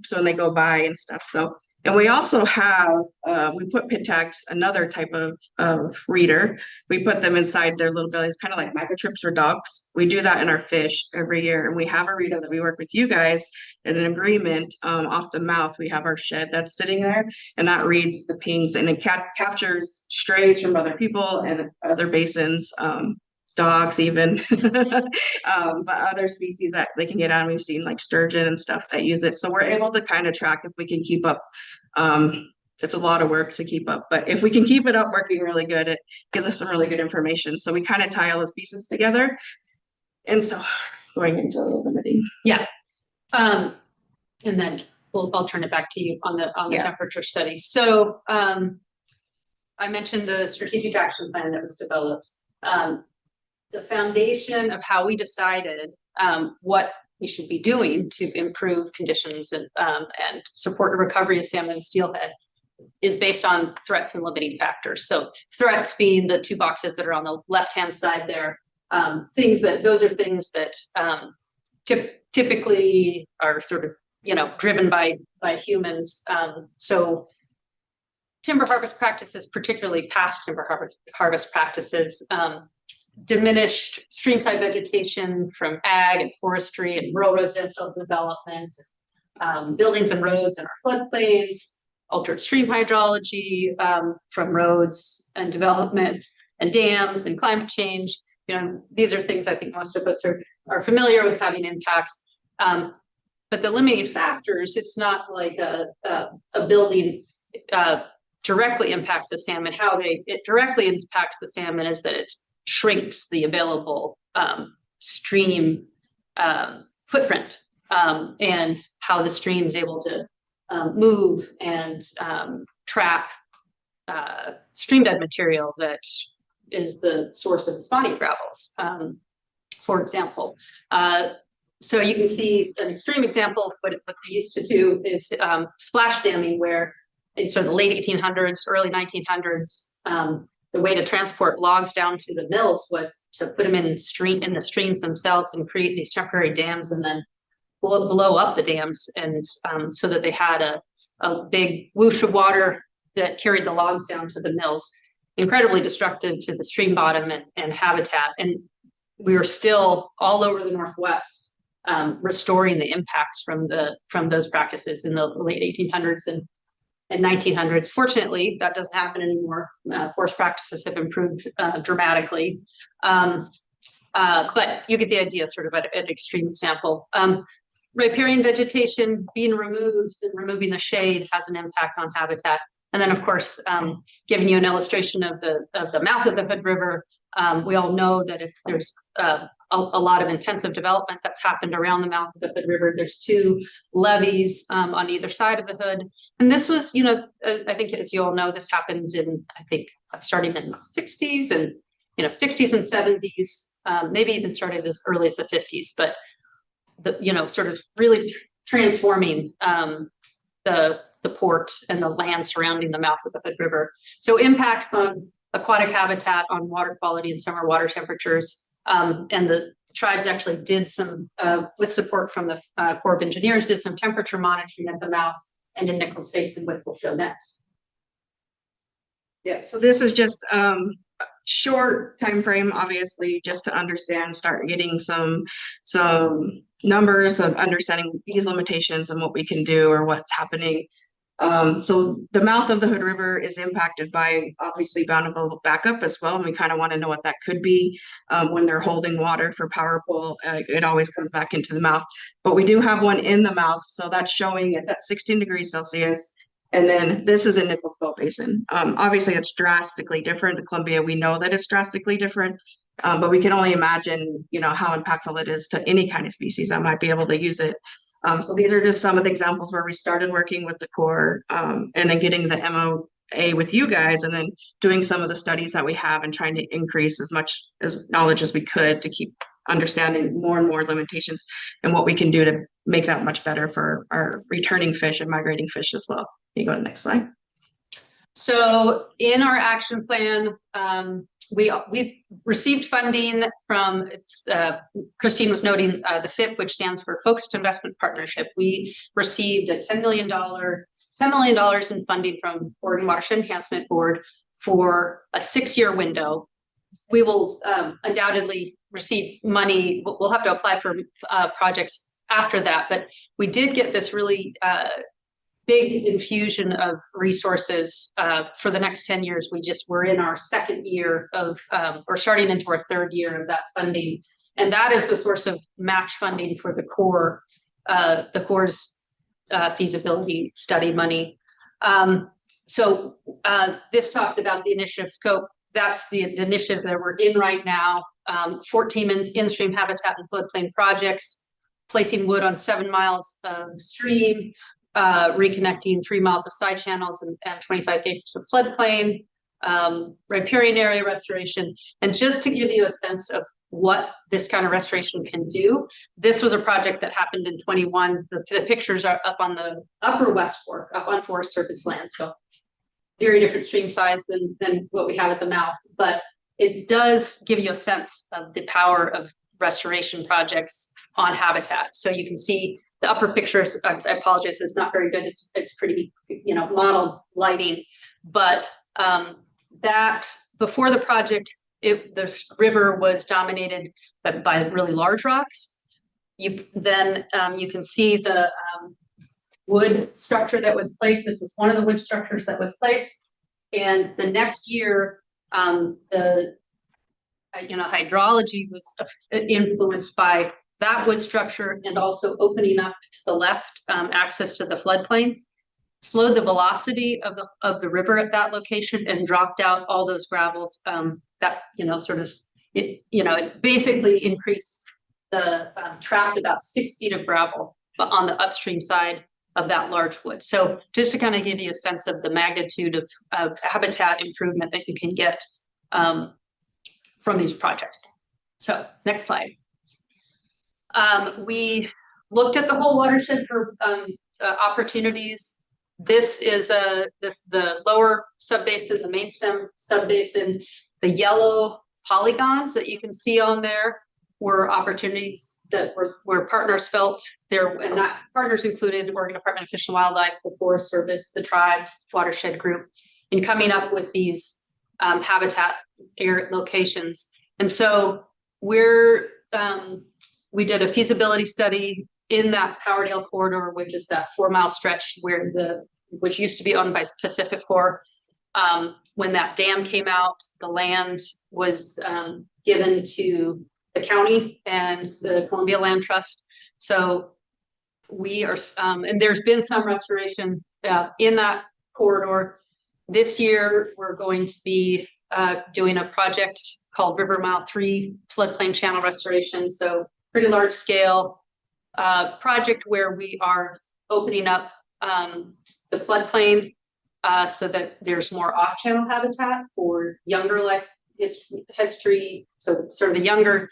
so when they go by and stuff. So And we also have, we put pit tags, another type of reader. We put them inside their little bellies, kind of like microchips for dogs. We do that in our fish every year. And we have a reader that we work with you guys in an agreement off the mouth. We have our shed that's sitting there, and that reads the pings, and it captures strays from other people and other basins, dogs even, but other species that they can get on. We've seen like sturgeon and stuff that use it. So we're able to kind of track if we can keep up. It's a lot of work to keep up, but if we can keep it up working really good, it gives us some really good information. So we kind of tie all those pieces together. And so going into limiting. Yeah. And then I'll turn it back to you on the Yeah. temperature study. So I mentioned the strategic action plan that was developed. The foundation of how we decided what we should be doing to improve conditions and support the recovery of salmon and steelhead is based on threats and limiting factors. So threats being the two boxes that are on the left-hand side there. Those are things that typically are sort of, driven by humans. So timber harvest practices, particularly past timber harvest practices, diminished streamside vegetation from ag and forestry and rural residential development, buildings and roads in our floodplains, altered stream hydrology from roads and development, and dams and climate change. These are things I think most of us are familiar with having impacts. But the limiting factors, it's not like a building directly impacts the salmon. How it directly impacts the salmon is that it shrinks the available stream footprint, and how the stream is able to move and trap stream bed material that is the source of the spawning gravels, for example. So you can see an extreme example, but what they used to do is splash damming, where in sort of the late 1800s, early 1900s, the way to transport logs down to the mills was to put them in the streams themselves and create these temporary dams, and then blow up the dams, and so that they had a big whoosh of water that carried the logs down to the mills. Incredibly destructive to the stream bottom and habitat. And we are still all over the Northwest restoring the impacts from those practices in the late 1800s and 1900s. Fortunately, that doesn't happen anymore. Forest practices have improved dramatically. But you get the idea, sort of at an extreme example. Riparian vegetation being removed and removing the shade has an impact on habitat. And then, of course, giving you an illustration of the mouth of the Hood River, we all know that there's a lot of intensive development that's happened around the mouth of the Hood River. There's two levees on either side of the Hood. And this was, I think, as you all know, this happened starting in the 60s and, 60s and 70s, maybe even started as early as the 50s, but, sort of really transforming the port and the land surrounding the mouth of the Hood River. So impacts on aquatic habitat, on water quality and summer water temperatures. And the tribes actually did some, with support from the Corps of Engineers, did some temperature monitoring at the mouth and in Nichols Basin, which we'll show next. Yeah, so this is just short time frame, obviously, just to understand, start getting some numbers of understanding these limitations and what we can do or what's happening. So the mouth of the Hood River is impacted by obviously bountiful backup as well. And we kind of want to know what that could be when they're holding water for power pole. It always comes back into the mouth, but we do have one in the mouth. So that's showing it's at 16 degrees Celsius. And then this is in Nichols Boat Basin. Obviously it's drastically different. Columbia, we know that it's drastically different, but we can only imagine, how impactful it is to any kind of species that might be able to use it. So these are just some of the examples where we started working with the Corps and then getting the MOA with you guys, and then doing some of the studies that we have and trying to increase as much as knowledge as we could to keep understanding more and more limitations and what we can do to make that much better for our returning fish and migrating fish as well. Can you go to the next slide? So in our action plan, we've received funding from, Christine was noting the FIP, which stands for Focused Investment Partnership. We received a $10 million $10 million in funding from Oregon Watershed Enhancement Board for a 6-year window. We will undoubtedly receive money. We'll have to apply for projects after that, but we did get this really big infusion of resources for the next 10 years. We're in our 2nd year of, or starting into our 3rd year of that funding. And that is the source of match funding for the Corps' feasibility study money. So this talks about the initiative scope. That's the initiative that we're in right now. 14 in-stream habitat and floodplain projects, placing wood on 7 miles of stream, reconnecting 3 miles of side channels and 25 acres of floodplain, riparian area restoration. And just to give you a sense of what this kind of restoration can do, this was a project that happened in 21. The pictures are up on the upper West Fork, up on Forest Service land. So very different stream size than what we have at the mouth, but it does give you a sense of the power of restoration projects on habitat. So you can see the upper pictures. I apologize, it's not very good. It's pretty, model lighting, but that before the project, the river was dominated by really large rocks. You can see the wood structure that was placed. This was one of the wood structures that was placed. And the next year, the hydrology was influenced by that wood structure and also opening up to the left access to the floodplain, slowed the velocity of the river at that location and dropped out all those gravels. It basically increased the trapped about 6 feet of gravel on the upstream side of that large wood. So just to kind of give you a sense of the magnitude of habitat improvement that you can get from these projects. So next slide. We looked at the whole watershed for opportunities. This is the lower subbasin, the main stem subbasin. The yellow polygons that you can see on there were opportunities that where partners felt there, and that partners included Oregon Department of Fish and Wildlife, the Forest Service, the tribes, watershed group, in coming up with these habitat area locations. And so we did a feasibility study in that Powerdale corridor, which is that 4-mile stretch which used to be owned by Pacific Corp. When that dam came out, the land was given to the county and the Columbia Land Trust. So we are, and there's been some restoration in that corridor. This year, we're going to be doing a project called River Mile 3 floodplain channel restoration. So pretty large scale project where we are opening up the floodplain so that there's more off-channel habitat for younger life history. So sort of the younger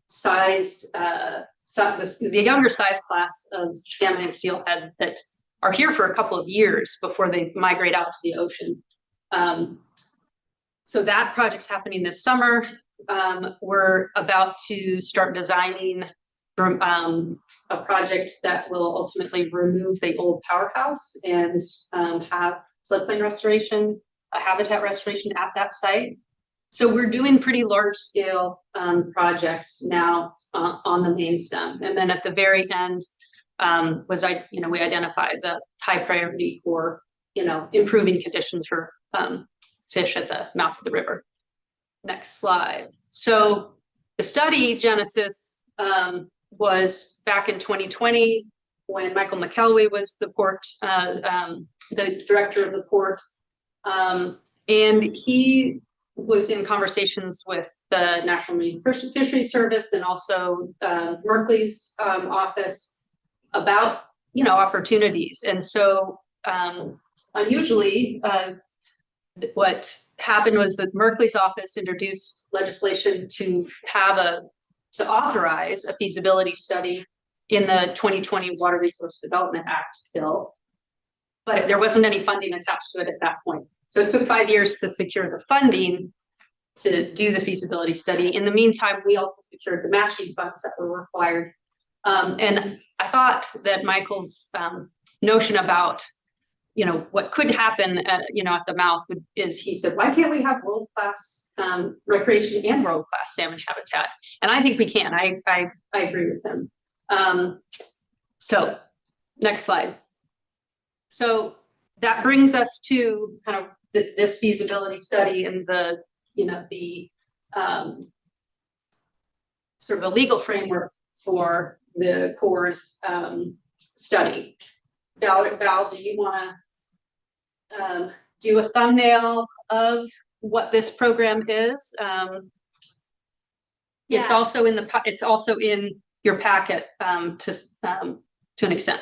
sized, the younger size class of salmon and steelhead that are here for a couple of years before they migrate out to the ocean. So that project's happening this summer. We're about to start designing a project that will ultimately remove the old powerhouse and have floodplain restoration, habitat restoration at that site. So we're doing pretty large scale projects now on the main stem. And then at the very end we identified the high priority for, improving conditions for fish at the mouth of the river. Next slide. So the study genesis was back in 2020 when Michael McElwee was the director of the port. And he was in conversations with the National Marine Fisheries Service and also Merkley's office about, opportunities. And so unusually, what happened was that Merkley's office introduced legislation to authorize a feasibility study in the 2020 Water Resource Development Act bill, but there wasn't any funding attached to it at that point. So it took 5 years to secure the funding to do the feasibility study. In the meantime, we also secured the matching funds that were required. And I thought that Michael's notion about you know, what could happen at, you know, at the mouth is he said, why can't we have world-class recreation and world-class salmon habitat? And I think we can. I agree with him. So next slide. So that brings us to kind of this feasibility study and the, you know, the sort of a legal framework for the Corps' study. Val, do you want to do a thumbnail of what this program is? It's also in your packet to an extent.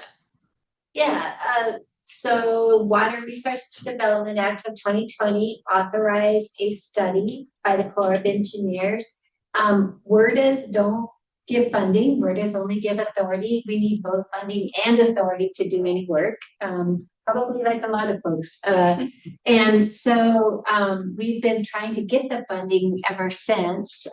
So Water Resources Development Act of 2020 authorized a study by the Corps of Engineers. WRDAs don't give funding. WRDAs only give authority. We need both funding and authority to do any work, probably like a lot of folks. And so we've been trying to get the funding ever since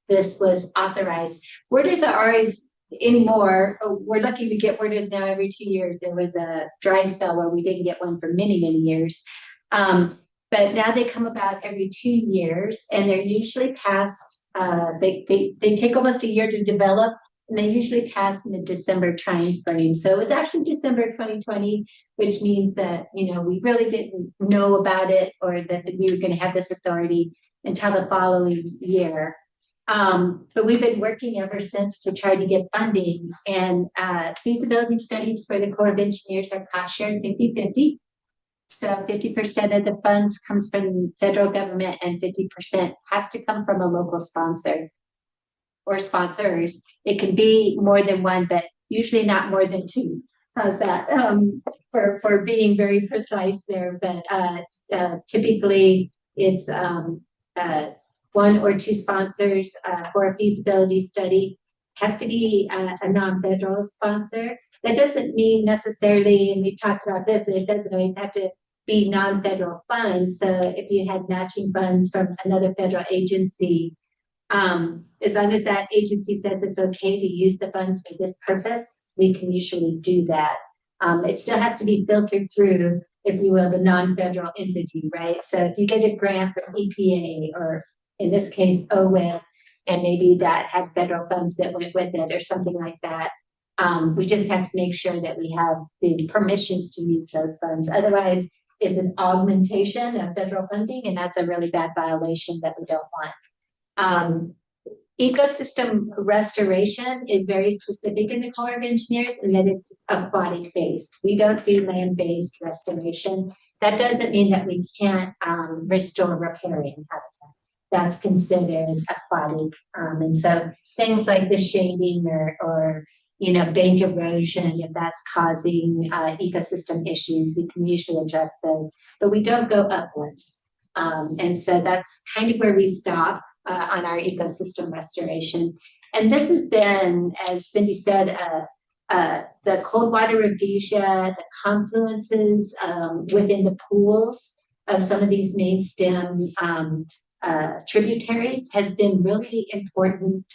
this was authorized. WRDAs are always anymore. We're lucky we get WRDAs now every 2 years. There was a dry spell where we didn't get one for many, many years. But now they come about every 2 years, and they're usually passed. They take almost a year to develop, and they usually pass in the December time frame. So it was actually December 2020, which means that, you know, we really didn't know about it or that we were going to have this authority until the following year. But we've been working ever since to try to get funding, and feasibility studies for the Corps of Engineers are cost shared 50-50. So 50% of the funds comes from federal government and 50% has to come from a local sponsor or sponsors. It can be more than one, but usually not more than two. How's that? For being very precise there, but typically it's one or two sponsors for a feasibility study. Has to be a non-federal sponsor. That doesn't mean necessarily, and we've talked about this, and it doesn't always have to be non-federal funds. So if you had matching funds from another federal agency, as long as that agency says it's okay to use the funds for this purpose, we can usually do that. It still has to be filtered through, if you will, the non-federal entity, right? So if you get a grant from EPA, or in this case, OWIL, and maybe that had federal funds that went with it or something like that, we just have to make sure that we have the permissions to use those funds. Otherwise, it's an augmentation of federal funding, and that's a really bad violation that we don't want. Ecosystem restoration is very specific in the Corps of Engineers, in that it's aquatic based. We don't do land based restoration. That doesn't mean that we can't restore riparian habitat. That's considered aquatic, and so things like the shading or you know, bank erosion, if that's causing ecosystem issues, we can usually address those, but we don't go upwards. And so that's kind of where we stop on our ecosystem restoration. And this has been, as Cindy said, the cold water refugia, the confluences within the pools of some of these main stem tributaries has been really important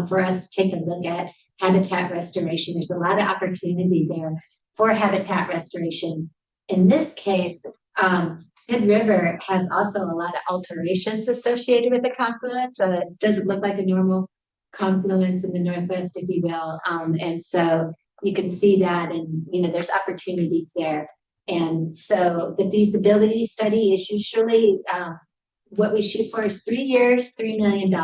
for us to take a look at habitat restoration. There's a lot of opportunity there for habitat restoration. In this case, Hood River has also a lot of alterations associated with the confluence. It doesn't look like a normal confluence in the Northwest, if you will. And so you can see that, and you know, there's opportunities there. And so the feasibility study is usually what we shoot for is 3 years, $3 million.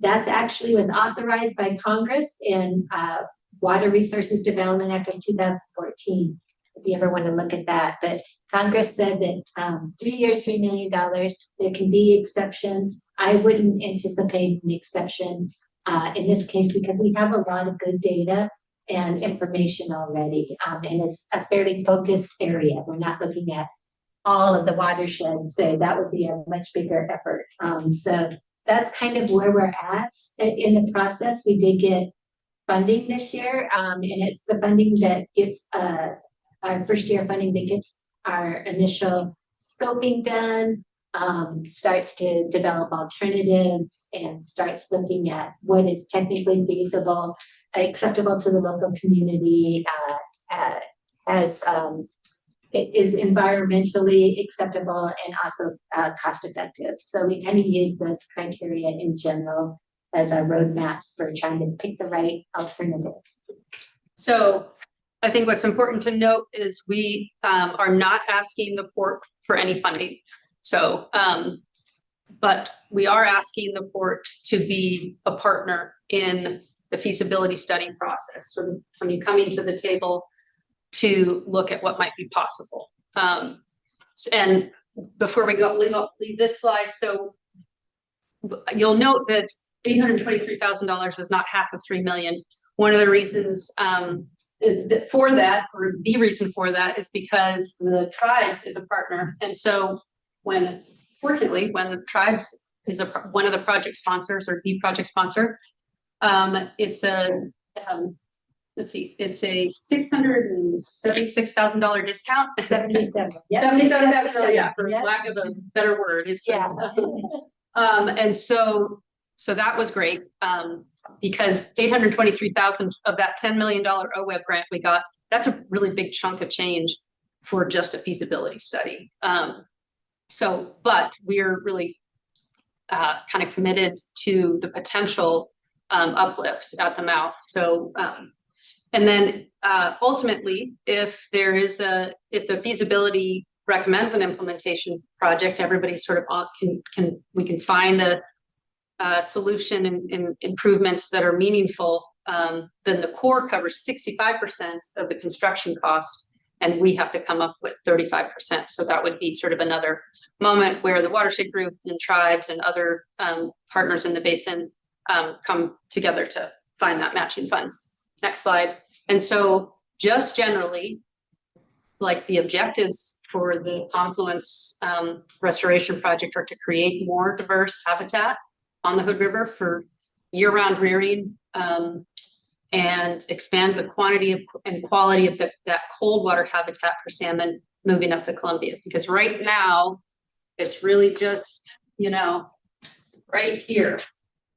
That's actually was authorized by Congress in Water Resources Development Act of 2014, if you ever want to look at that. But Congress said that 3 years, $3 million, there can be exceptions. I wouldn't anticipate an exception in this case, because we have a lot of good data and information already. And it's a fairly focused area. We're not looking at all of the watershed, so that would be a much bigger effort. So that's kind of where we're at in the process. We did get funding this year, and it's the funding that gets our first year funding that gets our initial scoping done, starts to develop alternatives, and starts looking at what is technically feasible, acceptable to the local community, has it is environmentally acceptable and also cost effective. So we kind of use those criteria in general as our roadmaps for trying to pick the right alternative. So I think what's important to note is we are not asking the port for any funding. So, but we are asking the port to be a partner in the feasibility study process. So when you come into the table to look at what might be possible. And before we go, leave this slide. So you'll note that $823,000 is not half of 3 million. One of the reasons for that, or the reason for that, is because the tribes is a partner. And so fortunately, when the tribes is one of the project sponsors or the project sponsor, it's a let's see, it's a $676,000 discount. 77. Yep. 77,000, yeah, for Yep. lack of a better word. It's Yeah. and so that was great, because 823,000 of that $10 million OWEB grant we got, that's a really big chunk of change for just a feasibility study. But we're really kind of committed to the potential uplift at the mouth. So, and then ultimately, if the feasibility recommends an implementation project, everybody sort of we can find a solution and improvements that are meaningful, then the Corps covers 65% of the construction cost, and we have to come up with 35%. So that would be sort of another moment where the watershed group and tribes and other partners in the basin come together to find that matching funds. Next slide. And so just generally, like the objectives for the Confluence Restoration Project are to create more diverse habitat on the Hood River for year-round rearing, and expand the quantity and quality of that cold water habitat for salmon moving up the Columbia. Because right now, it's really just, right here,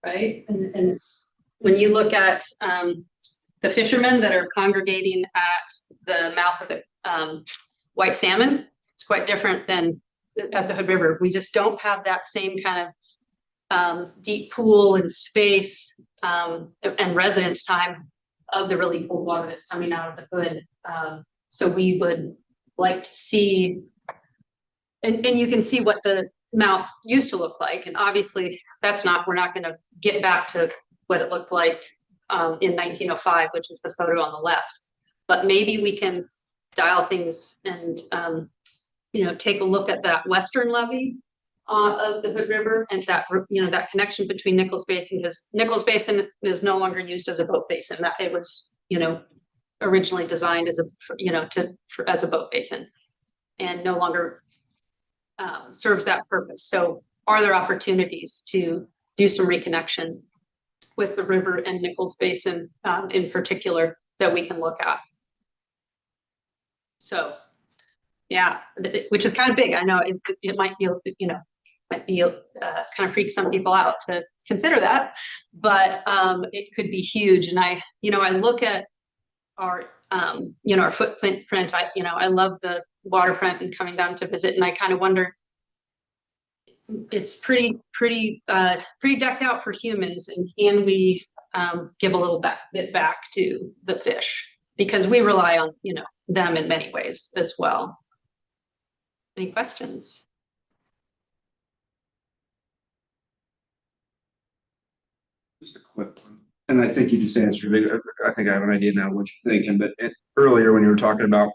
right? And it's, when you look at the fishermen that are congregating at the mouth of the white salmon, it's quite different than at the Hood River. We just don't have that same kind of deep pool and space and residence time of the really cold water that's coming out of the Hood. So we would like to see, and you can see what the mouth used to look like. And obviously we're not going to get back to what it looked like in 1905, which is the photo on the left. But maybe we can dial things and, take a look at that western levee of the Hood River, and that, that connection between Nichols Basin, because Nichols Basin is no longer used as a boat basin. That it was, originally designed as as a boat basin, and no longer serves that purpose. So are there opportunities to do some reconnection with the river and Nichols Basin in particular that we can look at? So, yeah, which is kind of big. I know it might be, kind of freak some people out to consider that, but it could be huge. And I look at our, our footprint. I love the waterfront and coming down to visit, and I kind of wonder, it's pretty decked out for humans, and can we give a little bit back to the fish, because we rely on them in many ways as well. Any questions? Just a quick one. And I think you just answered it. I think I have an idea now what you're thinking, but earlier when you were talking about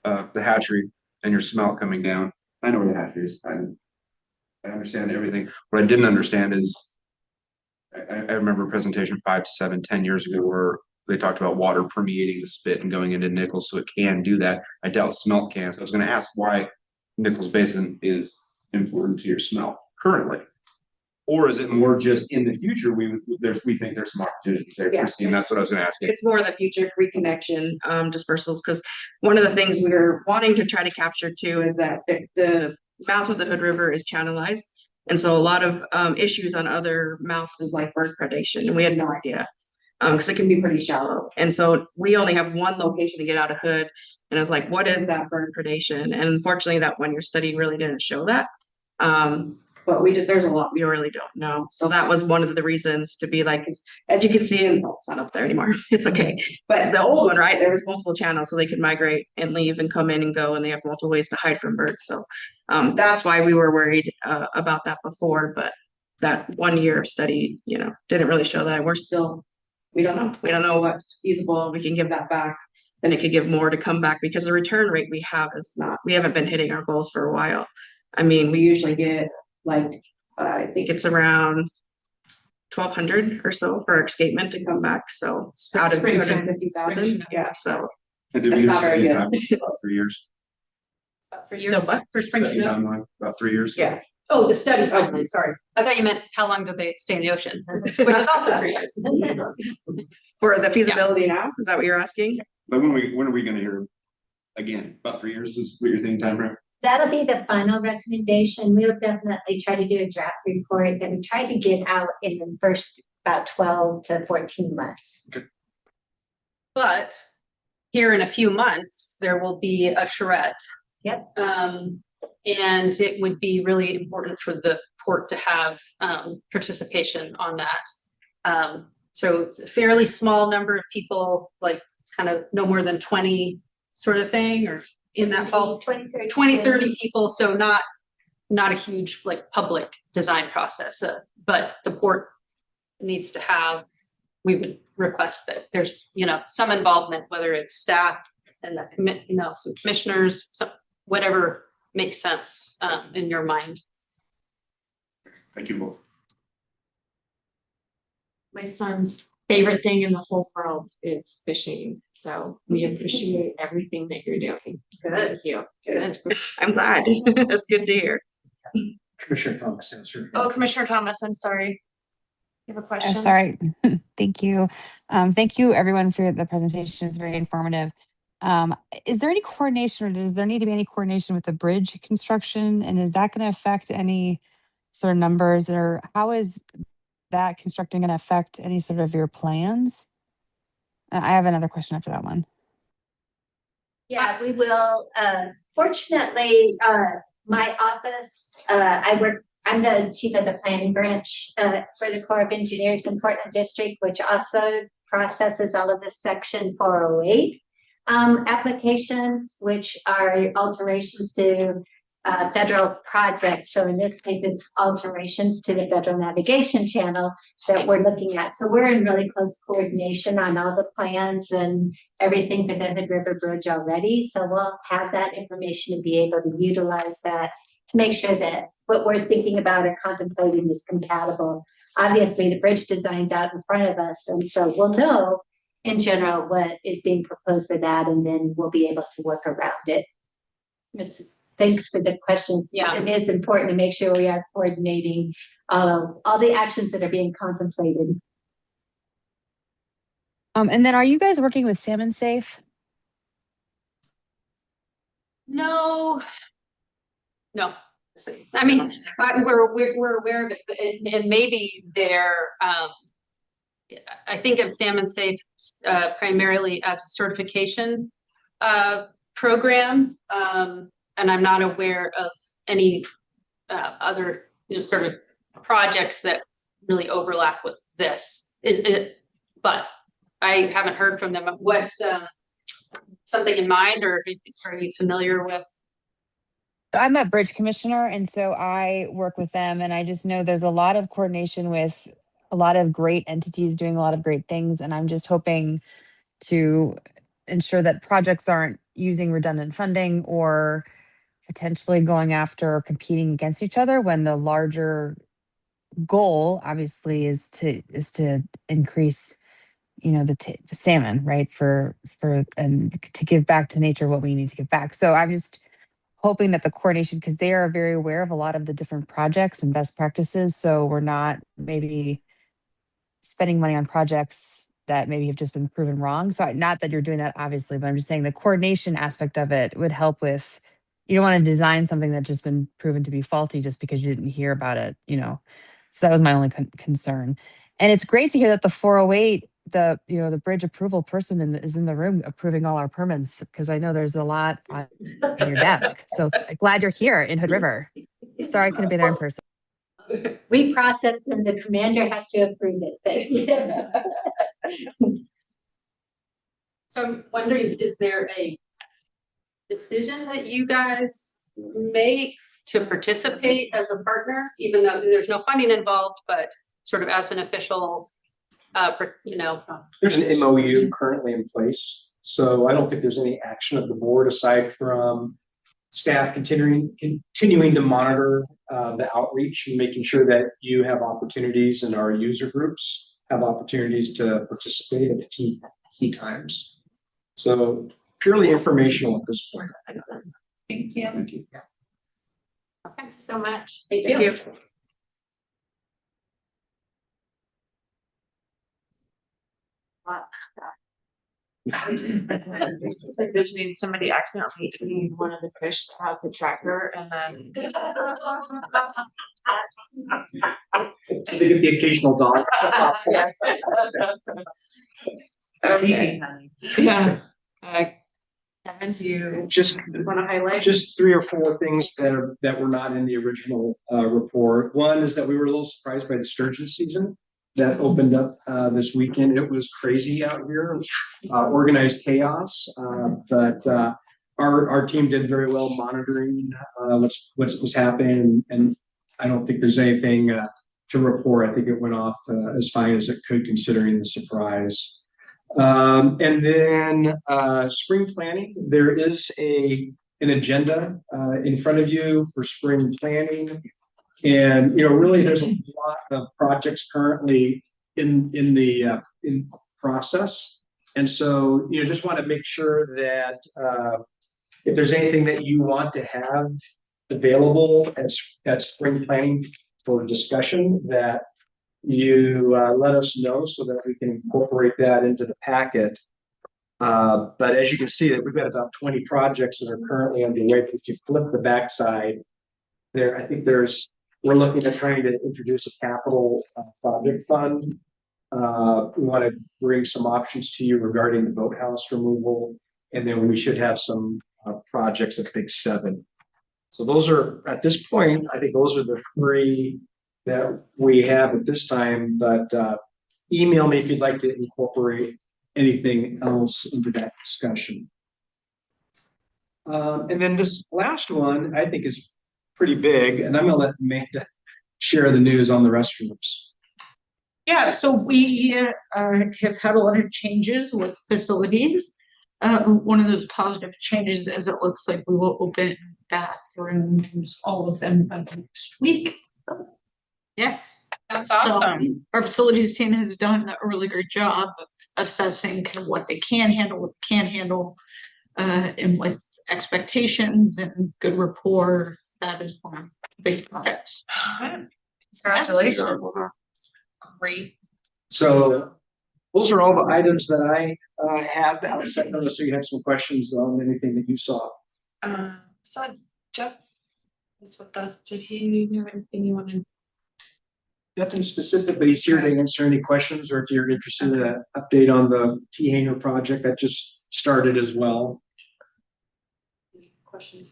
the hatchery and your smelt coming down, I know where the hatchery is. I understand everything. What I didn't understand is I remember a presentation 5 to 7, 10 years ago where they talked about water permeating the spit and going into Nichols, so it can do that. I doubt smelt can. So I was going to ask why Nichols Basin is important to your smelt currently. Or is it more just in the future, we think there's some opportunities there, Yeah. Christine? That's what I was gonna ask you. It's more in the future reconnection dispersals, because one of the things we're wanting to try to capture too is that the mouth of the Hood River is channelized. And so a lot of issues on other mouths is like bird predation, and we had no idea. Cause it can be pretty shallow. And so we only have one location to get out of Hood. And I was like, what is that burn predation? And unfortunately, that 1 year study really didn't show that. But there's a lot we really don't know. So that was one of the reasons to be like, as you can see, and it's not up there anymore. It's okay. But the old one, right, there was multiple channels, so they could migrate and leave and come in and go, and they have multiple ways to hide from birds. So that's why we were worried about that before. But that 1 year study, didn't really show that. We don't know. We don't know what's feasible. We can give that back. Then it could give more to come back, because the return rate we haven't been hitting our goals for a while. I mean, we usually get I think it's around 1,200 or so for our escapement to come back. So out of 250,000. Yeah. So And did we That's do not very study good. time about 3 years? For years, what? for spring Study Chinook? timeline, about 3 years? Yeah. Oh, the study timeline, sorry. I thought you meant how long do they stay in the ocean, which is also 3 years. For the feasibility now, is that what you're asking? But when are we gonna hear again? About 3 years is what you're saying, time frame? That'll be the final recommendation. We'll definitely try to do a draft report that we try to get out in the first about 12 to 14 months. But here in a few months, there will be a charrette. Yep. And it would be really important for the port to have participation on that. So it's a fairly small number of people, like kind of no more than 20 sort of thing, or in that ball, 20, 30 people. So not a huge public design process, but the port needs to have, we would request that there's, some involvement, whether it's staff and the some commissioners, whatever makes sense in your mind. Thank you both. My son's favorite thing in the whole world is fishing, so we appreciate everything that you're doing. Thank you. Good. I'm glad. That's good to hear. Commissioner Thomas, answer. Oh, Commissioner Thomas, I'm sorry. You have a question? Sorry. Thank you. Thank you everyone for the presentation. It's very informative. Is there any coordination, or does there need to be any coordination with the bridge construction? And is that going to affect any sort of numbers, or how is that constructing going to affect any sort of your plans? I have another question after that one. Yeah, we will. Fortunately, my office, I'm the chief of the planning branch for the Corps of Engineers in Portland District, which also processes all of the Section 408 applications, which are alterations to federal projects. So in this case, it's alterations to the Federal Navigation Channel that we're looking at. So we're in really close coordination on all the plans and everything for the Hood River Bridge already. So we'll have that information to be able to utilize that to make sure that what we're thinking about or contemplating is compatible. Obviously, the bridge design's out in front of us, and so we'll know in general what is being proposed for that, and then we'll be able to work around it. Thanks for the questions. Yeah. It is important to make sure we are coordinating all the actions that are being contemplated. And then are you guys working with Salmon Safe? No. I mean, we're aware of it, and maybe they're. I think of Salmon Safe primarily as a certification program, and I'm not aware of any other sort of projects that really overlap with this. But I haven't heard from them. What's something in mind, or are you familiar with? I'm a bridge commissioner, and so I work with them, and I just know there's a lot of coordination with a lot of great entities doing a lot of great things, and I'm just hoping to ensure that projects aren't using redundant funding or potentially going after or competing against each other, when the larger goal obviously is to increase the salmon, right, for and to give back to nature what we need to give back. So I'm just hoping that the coordination, because they are very aware of a lot of the different projects and best practices, so we're not maybe spending money on projects that maybe have just been proven wrong. So not that you're doing that, obviously, but I'm just saying the coordination aspect of it would help with, you don't want to design something that's just been proven to be faulty just because you didn't hear about it, So that was my only concern. And it's great to hear that the 408 the bridge approval person is in the room approving all our permits, because I know there's a lot on your desk. So glad you're here in Hood River. Sorry I couldn't be there in person. We process them, the commander has to approve it. So I'm wondering, is there a decision that you guys make to participate as a partner, even though there's no funding involved, but sort of as an official, There's an MOU currently in place, so I don't think there's any action of the board aside from staff continuing to monitor the outreach and making sure that you have opportunities and our user groups have opportunities to participate at the key times. So purely informational at this point. Thank you. Thank you. Thank you so much. Thank you. Envisioning somebody accidentally eating one of the fish that has the tracker and then. So they get the occasional dog. Okay. Yeah. Kevin, do you Just want to highlight? Just 3 or 4 things that were not in the original report. One is that we were a little surprised by the sturgeon season that opened up this weekend. It was crazy out here, organized chaos, but our team did very well monitoring what was happening, and I don't think there's anything to report. I think it went off as fine as it could considering the surprise. And then spring planning, there is an agenda in front of you for spring planning. And, really there's a lot of projects currently in process. And so, just want to make sure that if there's anything that you want to have available at spring planning for discussion, that you let us know so that we can incorporate that into the packet. But as you can see, that we've got about 20 projects that are currently underway. If you flip the backside there, I think we're looking at trying to introduce a capital project fund. We want to bring some options to you regarding the boathouse removal, and then we should have some projects at Big 7. So those are, at this point, I think those are the 3 that we have at this time, but email me if you'd like to incorporate anything else into that discussion. And then this last one, I think, is pretty big, and I'm going to let Amanda share the news on the restrooms. Yeah, so we have had a lot of changes with facilities. One of those positive changes is it looks like we will open bathrooms, all of them, by next week. Yes. That's awesome. Our facilities team has done a really great job of assessing kind of what they can handle, what they can't handle, and with expectations and good rapport. That is one of the big projects. Congratulations. Great. So those are all the items that I have outside of this. So you had some questions on anything that you saw. So Jeff is with us. Did he have anything you wanted? Nothing specific, but he's here to answer any questions, or if you're interested in an update on the T Hanger project that just started as well. Questions?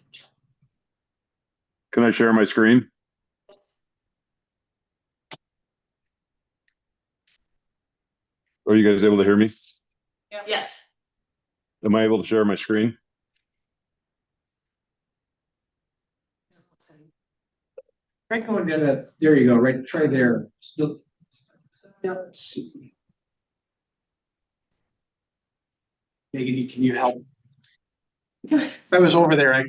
Can I share my screen? Are you guys able to hear me? Yes. Am I able to share my screen? Try going to that. There you go. Right. Try there. Let's see. Megan, can you help? If I was over there, I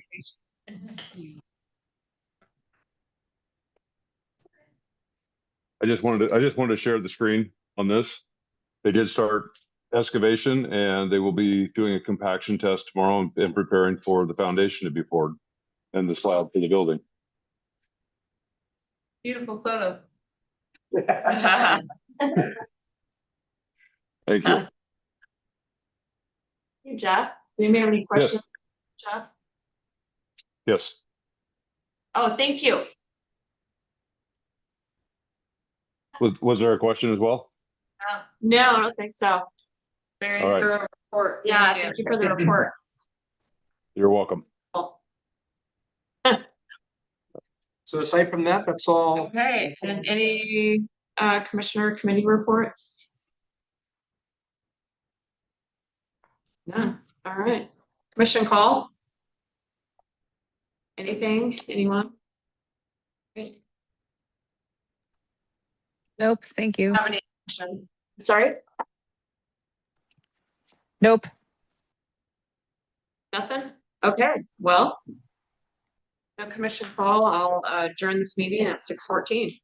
just wanted to share the screen on this. They did start excavation, and they will be doing a compaction test tomorrow and preparing for the foundation to be poured and the slab for the building. Beautiful photo. Thank you. Hey, Jeff, do you have any questions? Jeff? Yes. Oh, thank you. Was there a question as well? No, I don't think so. Very All right. thorough report. Yeah, thank you for the report. You're welcome. So aside from that, that's all. Okay, and any commissioner committee reports? None, all right. Commission call? Anything, anyone? Great. Nope, thank you. Have any question? Sorry, Nope. nothing? Okay, well. No commission call, I'll adjourn this meeting at 6:14.